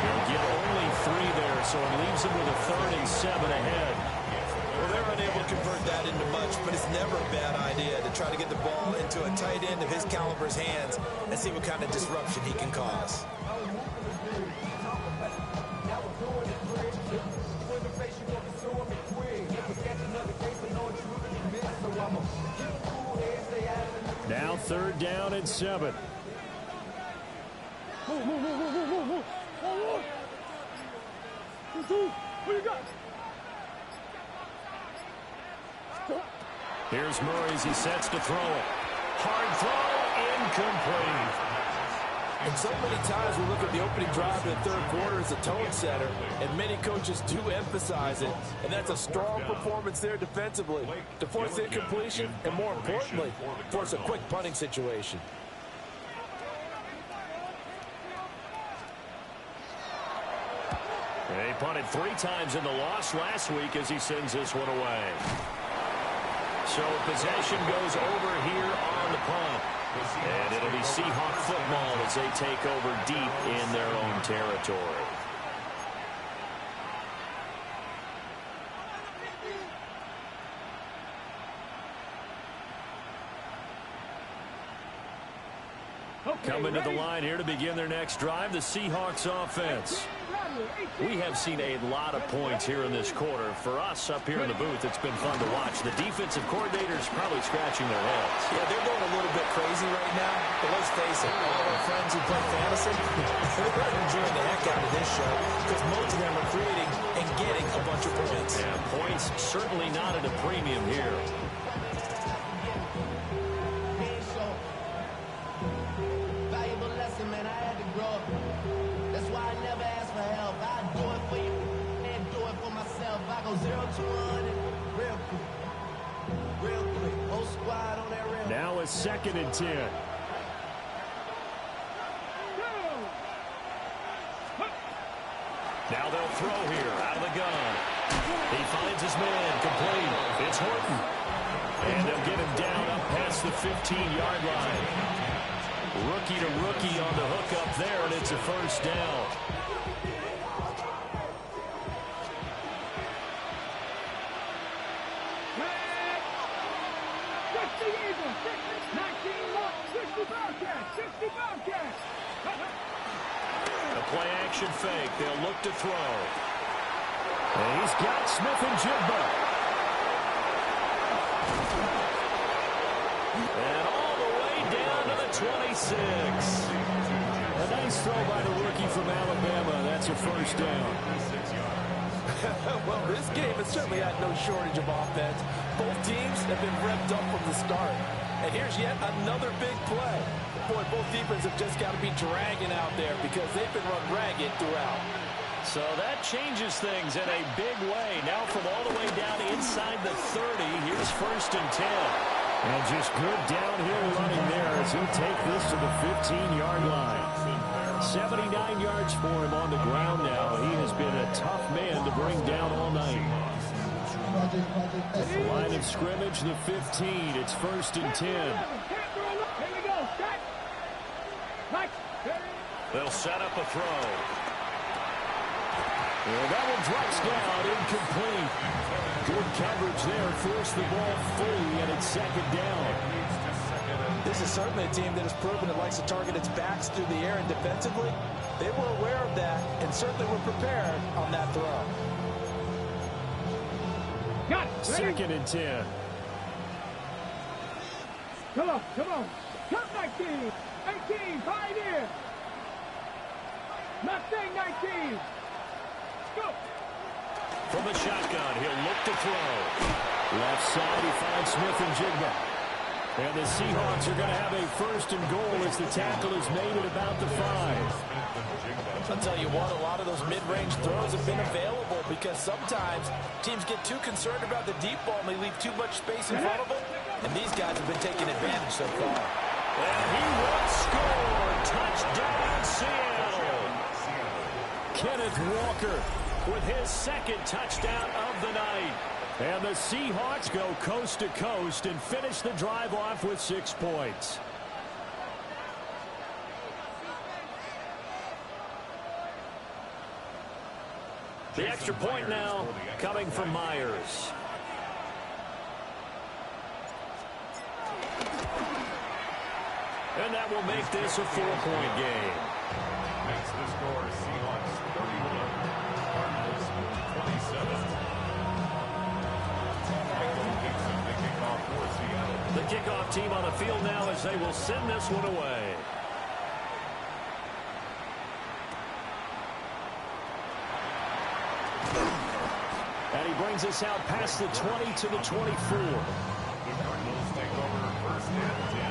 He'll get only 3 there, so it leaves him with a 3rd and 7 ahead. Well, they're unable to convert that into much, but it's never a bad idea to try to get the ball into a tight end of his caliber's hands and see what kind of disruption he can cause. Now 3rd down and 7. What you got? Here's Murray as he sets to throw it. Hard throw, incomplete. And so many times we look at the opening drive in the 3rd quarter as a tone setter, and many coaches do emphasize it, and that's a strong performance there defensively to force the incompletion and, more importantly, force a quick punting situation. He punted 3 times in the loss last week as he sends this one away. So possession goes over here on the punt. And it'll be Seahawk football as they take over deep in their own territory. Coming to the line here to begin their next drive, the Seahawks offense. We have seen a lot of points here in this quarter. For us up here in the booth, it's been fun to watch. The defensive coordinators probably scratching their heads. Yeah, they're going a little bit crazy right now. But let's face it, all of our friends who play fantasy, they're enjoying the heck out of this show because most of them are creating and getting a bunch of points. Yeah, points certainly not at a premium here. Valuable lesson, man. I had to grow up. That's why I never ask for help. I do it for you and do it for myself. I go 0 to 100 real quick. Real quick. Whole squad on that real. Now a 2nd and 10. Now they'll throw here out of the gun. He finds his man complete. It's Horton. And they'll get him down up past the 15-yard line. Rookie to rookie on the hook up there, and it's a 1st down. A play action fake. They'll look to throw. And he's got Smith and Jigba. And all the way down to the 26. A nice throw by the rookie from Alabama. That's a 1st down. Well, this game has certainly had no shortage of offense. Both teams have been revved up from the start. And here's yet another big play. Boy, both defenses have just got to be dragging out there because they've been run ragged throughout. So that changes things in a big way. Now from all the way down inside the 30, here's 1st and 10. And just good downhill running there as he'll take this to the 15-yard line. 79 yards for him on the ground now. He has been a tough man to bring down all night. At the line of scrimmage, the 15. It's 1st and 10. They'll set up a throw. And that one drops down, incomplete. Good coverage there, forced the ball free, and it's second down. This is certainly a team that has proven it likes to target its backs through the air, and defensively, they were aware of that and certainly were prepared on that throw. Got it. Second and 10. Come on, come on. Cut 19. 18, pioneer. Mustang 19. Go. From the shotgun, he'll look to throw. Left side, he finds Smith and Jigba. And the Seahawks are going to have a first and goal as the tackle is made at about the 5. I'll tell you what, a lot of those mid-range throws have been available because sometimes teams get too concerned about the deep ball and they leave too much space in front of them. And these guys have been taking advantage so far. And he will score. Touchdown, Seattle. Kenneth Walker with his second touchdown of the night. And the Seahawks go coast to coast and finish the drive off with 6 points. The extra point now coming from Myers. And that will make this a 4-point game. Makes the score Seahawks 31, Cardinals 27. The kickoff team on the field now as they will send this one away. And he brings us out past the 20 to the 24. The Cardinals take over first and 10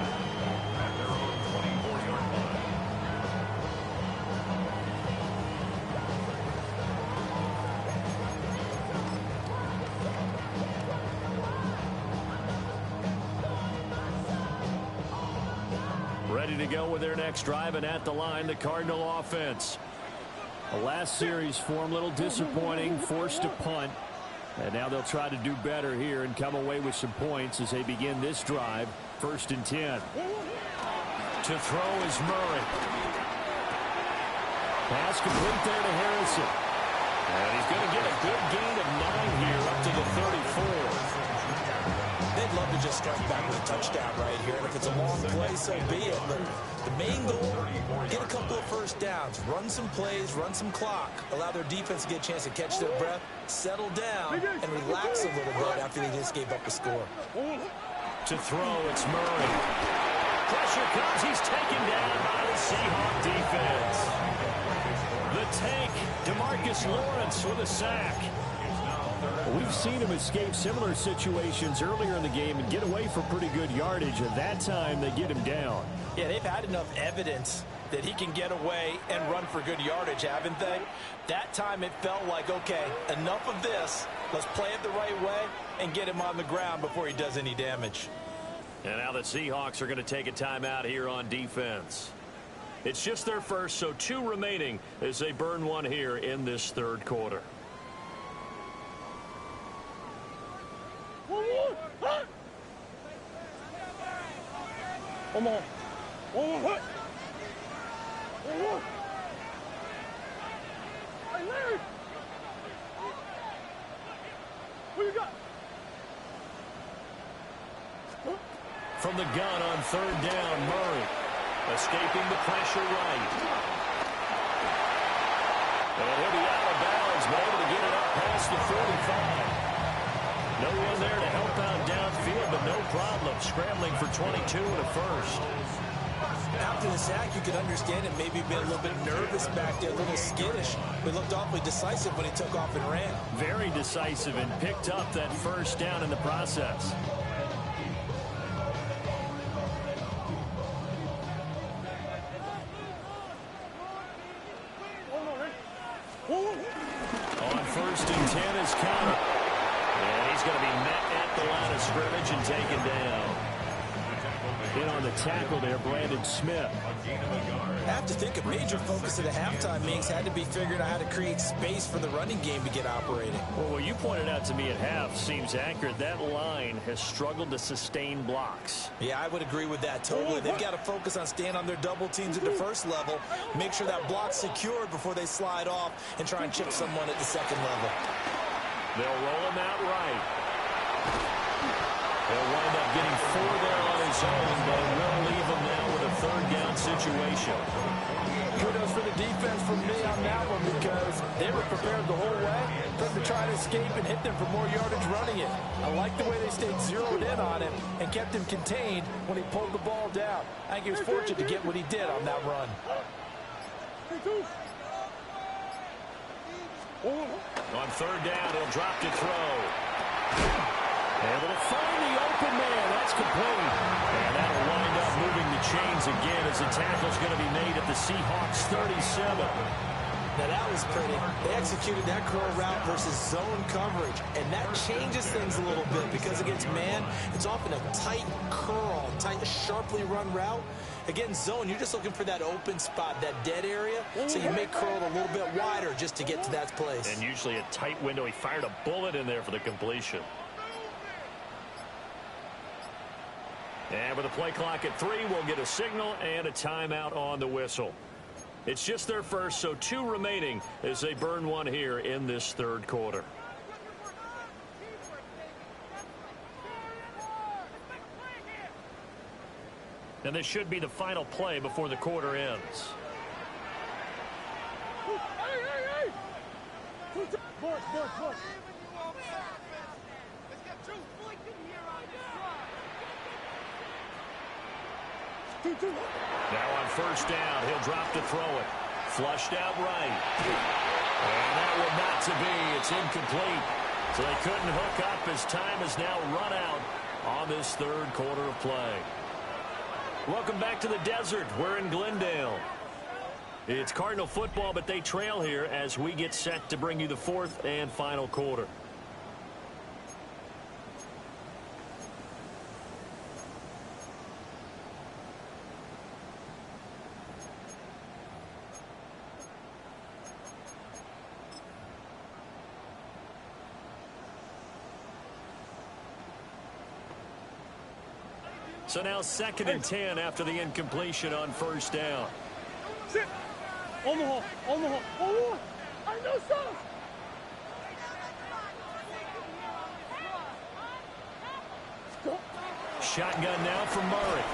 at their own 24-yard line. Ready to go with their next drive, and at the line, the Cardinal offense. The last series for them, a little disappointing, forced to punt. And now they'll try to do better here and come away with some points as they begin this drive. First and 10. To throw is Murray. Pass complete there to Harrison. And he's going to get a good gain of 9 here up to the 34. They'd love to just strike back with a touchdown right here. And if it's a long play, so be it. But the main goal, get a couple of first downs, run some plays, run some clock, allow their defense to get a chance to catch their breath, settle down, and relax a little bit after they just gave up a score. To throw, it's Murray. Pressure comes. He's taken down by the Seahawk defense. The tank, DeMarcus Lawrence with a sack. We've seen him escape similar situations earlier in the game and get away for pretty good yardage. At that time, they get him down. Yeah, they've had enough evidence that he can get away and run for good yardage, haven't they? That time it felt like, okay, enough of this. Let's play it the right way and get him on the ground before he does any damage. And now the Seahawks are going to take a timeout here on defense. It's just their first, so 2 remaining as they burn one here in this third quarter. Come on. One more. Hey, Larry. What you got? From the gun on third down, Murray. Escaping the pressure right. And he'll be out of bounds, but able to get it up past the 45. No one there to help out downfield, but no problem. Scrambling for 22 and a first. After the sack, you could understand it. Maybe been a little bit nervous back there, a little skittish. But looked awfully decisive when he took off and ran. Very decisive and picked up that first down in the process. On first and 10 is counted. And he's going to be met at the line of scrimmage and taken down. In on the tackle there, Brandon Smith. I have to think a major focus of the halftime meetings had to be figuring out how to create space for the running game to get operating. Well, what you pointed out to me at half seems accurate. That line has struggled to sustain blocks. Yeah, I would agree with that totally. They've got to focus on staying on their double teams at the first level, make sure that block's secured before they slide off and try and chip someone at the second level. They'll roll him out right. He'll wind up getting 4 there on his own, but it will leave him now with a third down situation. Kudos for the defense from me on that one, because they were prepared the whole way for him to try to escape and hit them for more yardage running it. I like the way they stayed zeroed in on him and kept him contained when he pulled the ball down. I think he was fortunate to get what he did on that run. On third down, he'll drop to throw. Able to find the open man. That's complete. And that'll wind up moving the chains again as the tackle's going to be made at the Seahawks 37. Now that was pretty. They executed that curl route versus zone coverage, and that changes things a little bit because against man, it's often a tight curl, tight, sharply run route. Against zone, you're just looking for that open spot, that dead area, so you may curl it a little bit wider just to get to that place. And usually a tight window. He fired a bullet in there for the completion. And with the play clock at 3, we'll get a signal and a timeout on the whistle. It's just their first, so 2 remaining as they burn one here in this third quarter. And this should be the final play before the quarter ends. Now on first down, he'll drop to throw it. Flushed out right. And that one not to be. It's incomplete. So they couldn't hook up as time has now run out on this third quarter of play. Welcome back to the desert. We're in Glendale. It's Cardinal football, but they trail here as we get set to bring you the fourth and final quarter. So now 2nd and 10 after the incompletion on first down. Sit. Omaha. Omaha. I know so. Shotgun now from Murray.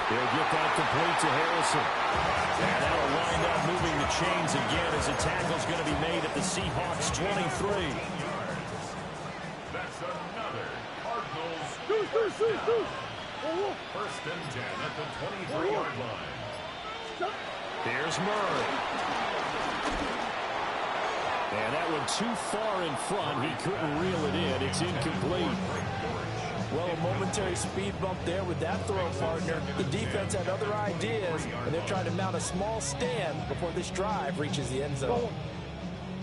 He'll get that complete to Harrison. And that'll wind up moving the chains again as the tackle's going to be made at the Seahawks 23. That's another Cardinals. First and 10 at the 23-yard line. Here's Murray. And that one too far in front. He couldn't reel it in. It's incomplete. Well, a momentary speed bump there with that throw, partner. The defense had other ideas, and they're trying to mount a small stand before this drive reaches the end zone.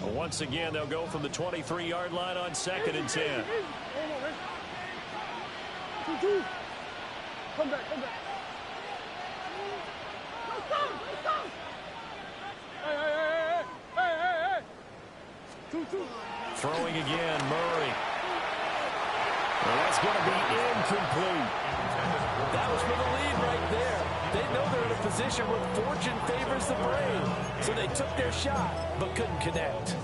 Once again, they'll go from the 23-yard line on 2nd and 10. Come back. Hey. 2-2. Throwing again, Murray. Well, that's going to be incomplete. That was for the lead right there. They know they're in a position where fortune favors the brave. So they took their shot, but couldn't connect.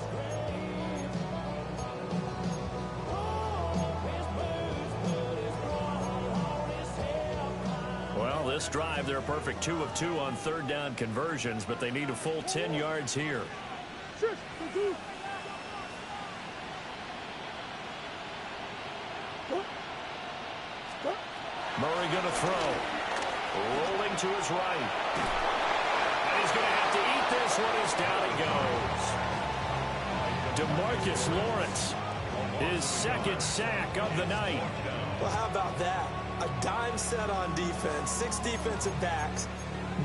Well, this drive, they're a perfect 2 of 2 on third down conversions, but they need a full 10 yards here. Murray going to throw. Rolling to his right. And he's going to have to eat this one as down he goes. DeMarcus Lawrence, his 2nd sack of the night. Well, how about that? A dime set on defense, 6 defensive backs.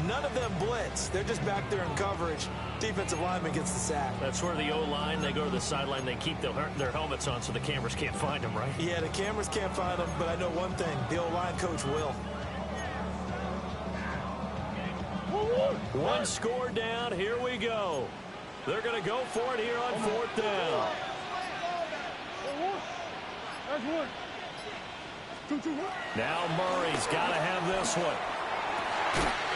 None of them blitz. They're just back there in coverage. Defensive lineman gets the sack. That's where the O-line, they go to the sideline, they keep their helmets on so the cameras can't find them, right? Yeah, the cameras can't find them, but I know one thing. The O-line coach will. One score down. Here we go. They're going to go for it here on fourth down. Now Murray's got to have this one.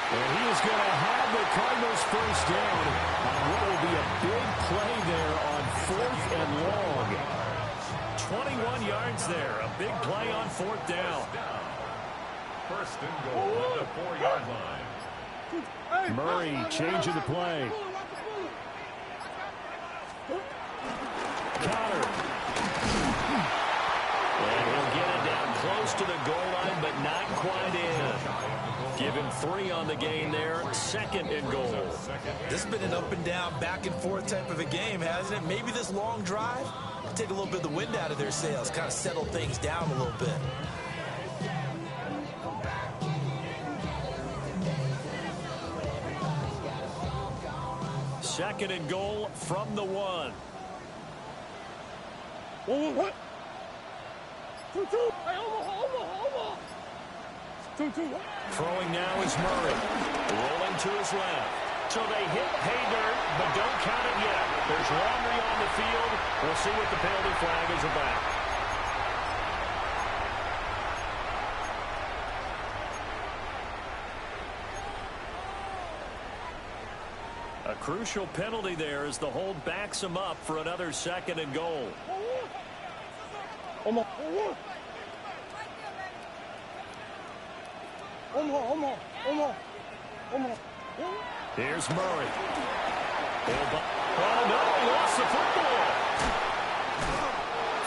And he is going to have the Cardinals first down on what will be a big play there on fourth and long. 21 yards there. A big play on fourth down. First and goal at the 4-yard line. Murray changing the play. Connor. And he'll get it down close to the goal line, but not quite in. Give him 3 on the game there. Second and goal. This has been an up and down, back and forth type of a game, hasn't it? Maybe this long drive take a little bit of the wind out of their sails, kind of settle things down a little bit. Second and goal from the 1. Throwing now is Murray. Rolling to his left. So they hit pay dirt, but don't count it yet. There's laundry on the field. We'll see what the penalty flag is about. A crucial penalty there as the hold backs him up for another second and goal. Here's Murray. Oh, no, he lost the football.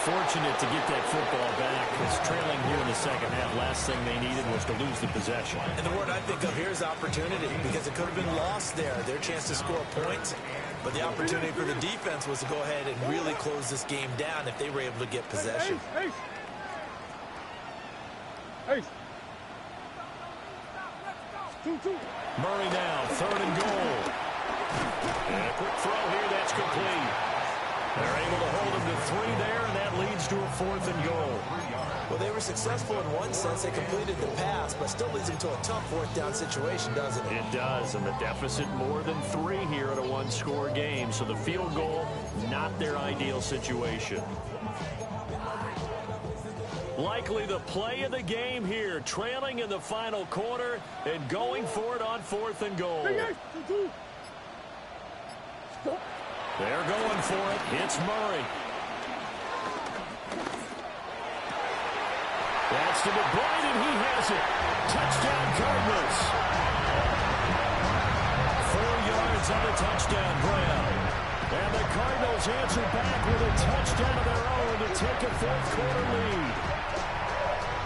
Fortunate to get that football back, because trailing here in the second half, last thing they needed was to lose the possession. And the word I think of here is opportunity, because it could have been lost there. Their chance to score points, but the opportunity for the defense was to go ahead and really close this game down if they were able to get possession. Murray now, third and goal. And a quick throw here, that's complete. They're able to hold him to 3 there, and that leads to a fourth and goal. Well, they were successful in one sense. They completed the pass, but still leads them to a tough fourth down situation, doesn't it? It does, and the deficit more than 3 here at a one-score game. So the field goal, not their ideal situation. Likely the play of the game here, trailing in the final quarter and going for it on fourth and goal. They're going for it. It's Murray. That's to McBride, and he has it. Touchdown, Cardinals. 4 yards on the touchdown grab. And the Cardinals answer back with a touchdown of their own to take a fourth-quarter lead.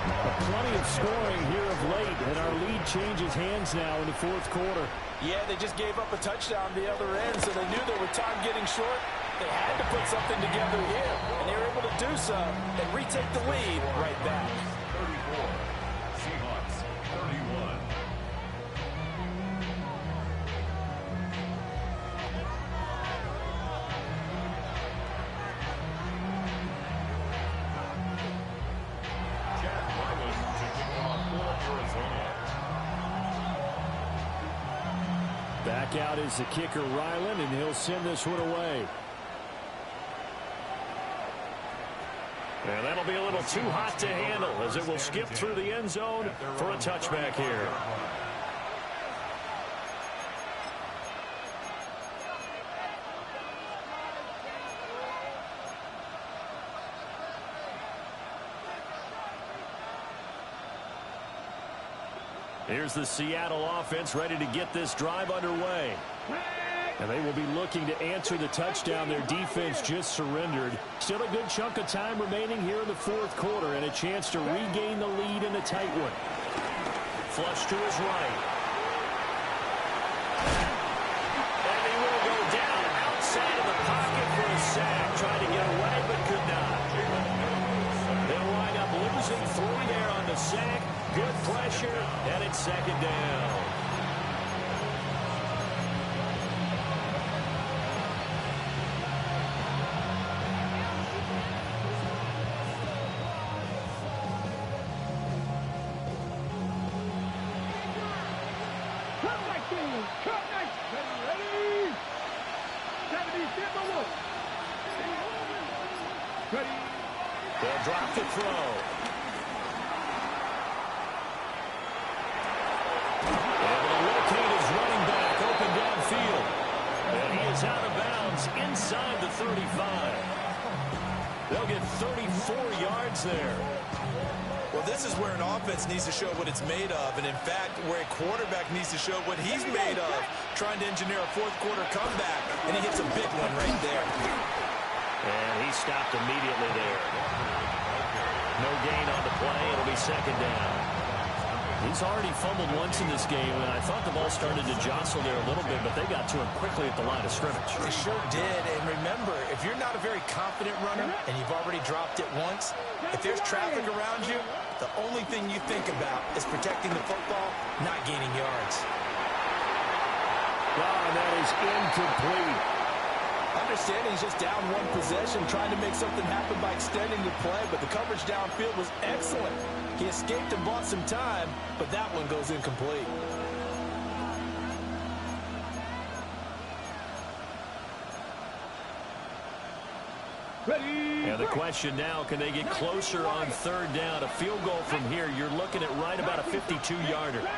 Plenty of scoring here of late, and our lead changes hands now in the fourth quarter. Yeah, they just gave up a touchdown the other end, so they knew that with time getting short, they had to put something together here, and they were able to do so and retake the lead right back. 34, Seahawks 31. Back out is the kicker, Ryland, and he'll send this one away. And that'll be a little too hot to handle as it will skip through the end zone for a touchback here. Here's the Seattle offense ready to get this drive underway. And they will be looking to answer the touchdown their defense just surrendered. Still a good chunk of time remaining here in the fourth quarter and a chance to regain the lead in a tight one. Flush to his right. And he will go down outside of the pocket for a sack. Tried to get away but could not. They'll wind up losing 3 there on the sack. Good pressure, and it's second down. Cut 19. Cut 19. Ready? 70, stand by one. Ready? They'll drop the throw. Able to locate his running back open downfield. And he is out of bounds inside the 35. They'll get 34 yards there. Well, this is where an offense needs to show what it's made of, and in fact, where a quarterback needs to show what he's made of, trying to engineer a fourth-quarter comeback, and he hits a big one right there. And he stopped immediately there. No gain on the play. It'll be second down. He's already fumbled once in this game, and I thought the ball started to jostle there a little bit, but they got to him quickly at the line of scrimmage. They sure did, and remember, if you're not a very confident runner and you've already dropped it once, if there's traffic around you, the only thing you think about is protecting the football, not gaining yards. And that is incomplete. Understanding he's just down one possession, trying to make something happen by extending the play, but the coverage downfield was excellent. He escaped and bought some time, but that one goes incomplete. Ready? And the question now, can they get closer on third down? A field goal from here, you're looking at right about a 52-yarder.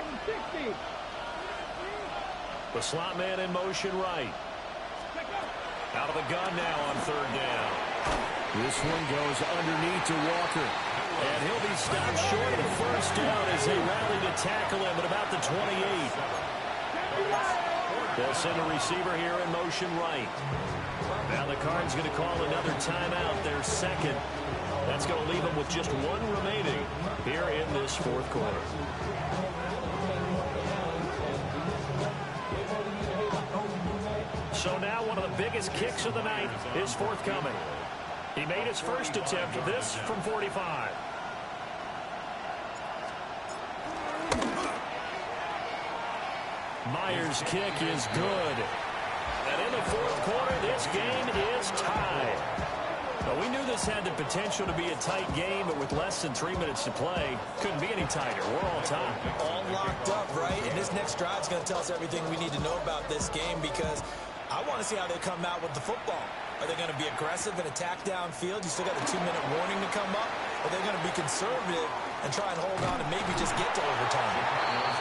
The slot man in motion right. Out of the gun now on third down. This one goes underneath to Walker. And he'll be stopped short of the first down as they rally to tackle him at about the 28. They'll send a receiver here in motion right. Now the Cards going to call another timeout, their second. That's going to leave them with just one remaining here in this fourth quarter. So now one of the biggest kicks of the night is forthcoming. He made his first attempt, this from 45. Myers' kick is good. And in the fourth quarter, this game is tied. Well, we knew this had the potential to be a tight game, but with less than 3 minutes to play, couldn't be any tighter. We're all tied. All locked up, right? And this next drive is going to tell us everything we need to know about this game, because I want to see how they come out with the football. Are they going to be aggressive and attack downfield? You still got the 2-minute warning to come up? Or are they going to be conservative and try and hold on and maybe just get to overtime?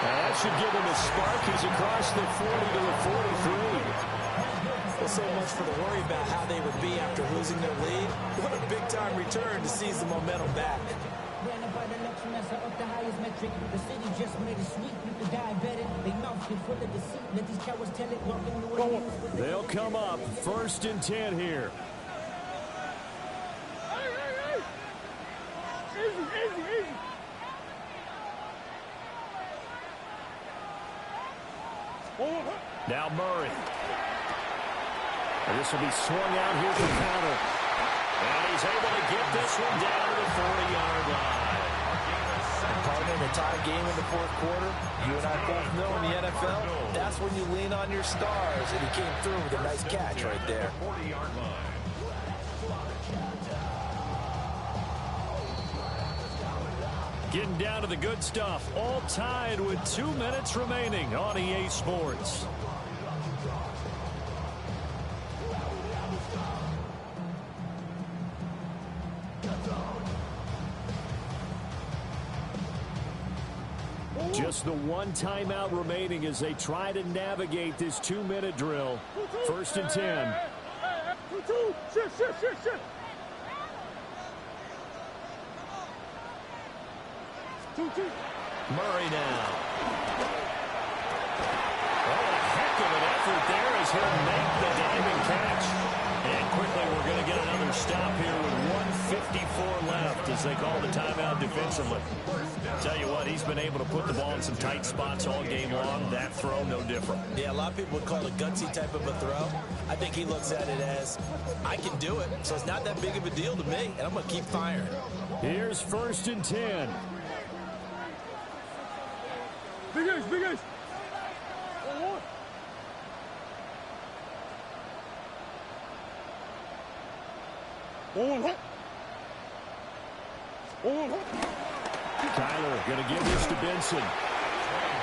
That should give him a spark. He's across the 40 to the 43. Well, so much for the worry about how they would be after losing their lead. What a big-time return to seize the momentum back. They'll come up 1st and 10 here. Easy. Now Murray. And this will be swung out here for counter. And he's able to get this one down to the 40-yard line. Partner, in a tie game in the fourth quarter, you and I both know in the NFL, that's when you lean on your stars, and he came through with a nice catch right there. 40-yard line. Getting down to the good stuff. All tied with 2 minutes remaining on EA Sports. Just the one timeout remaining as they try to navigate this 2-minute drill. 1st and 10. Shift. Murray now. Oh, a heck of an effort there as he'll make the diving catch. And quickly we're going to get another stop here with 1:54 left as they call the timeout defensively. Tell you what, he's been able to put the ball in some tight spots all game long. That throw, no different. Yeah, a lot of people would call it a gutsy type of a throw. I think he looks at it as, I can do it, so it's not that big of a deal to me, and I'm going to keep firing. Here's 1st and 10. Big Ace. Tyler going to give this to Benson.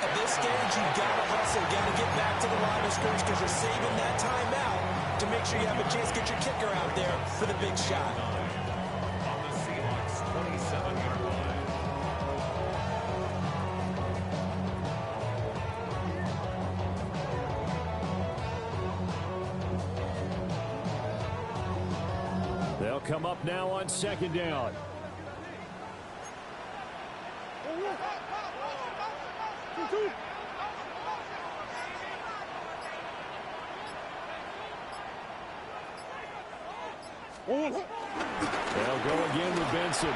At this stage, you've got to hustle. You've got to get back to the line of scrimmage because you're saving that timeout to make sure you have a chance to get your kicker out there for the big shot. On the Seahawks 27-yard line. They'll come up now on second down. They'll go again with Benson.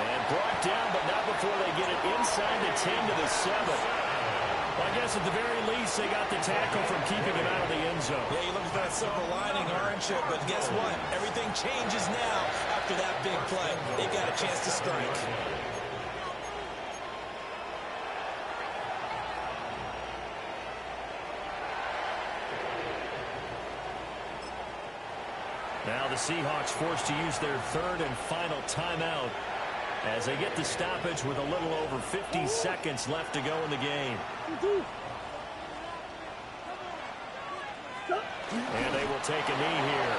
And brought down, but not before they get it inside the 10 to the 7. Well, I guess at the very least, they got the tackle from keeping him out of the end zone. Yeah, you're looking for that silver lining, aren't you? But guess what? Everything changes now after that big play. They got a chance to strike. Now the Seahawks forced to use their third and final timeout as they get the stoppage with a little over 50 seconds left to go in the game. And they will take a knee here.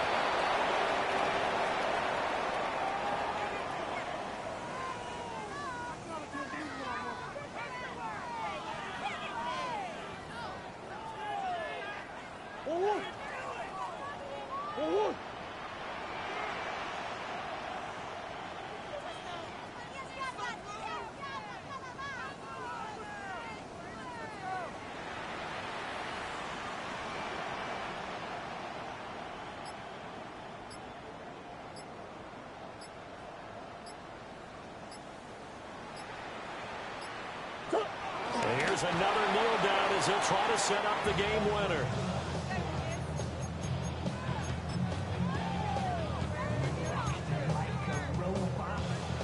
Here's another kneel down as he'll try to set up the game winner.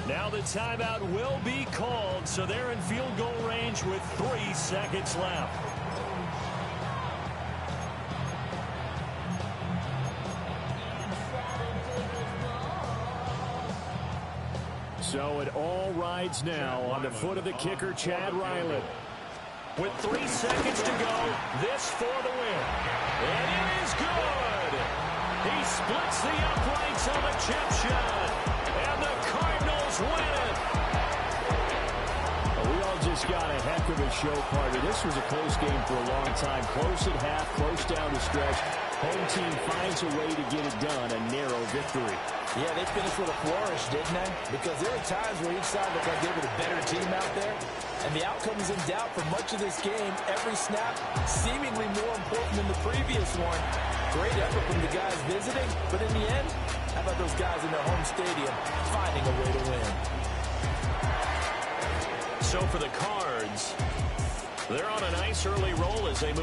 Now the timeout will be called, so they're in field goal range with 3 seconds left. So it all rides now on the foot of the kicker, Chad Ryland. With 3 seconds to go, this for the win. And it is good. He splits the uprights on the chip shot. And the Cardinals win it. We all just got a heck of a show, partner. This was a close game for a long time. Close at half, close down the stretch. Home team finds a way to get it done, a narrow victory. Yeah, they finished with a flourish, didn't they? Because there were times where each side looked like they were the better team out there. And the outcome is in doubt for much of this game. Every snap seemingly more important than the previous one. Great effort from the guys visiting. But in the end, how about those guys in their home stadium finding a way to win? So for the Cards, they're on a nice early roll as they move.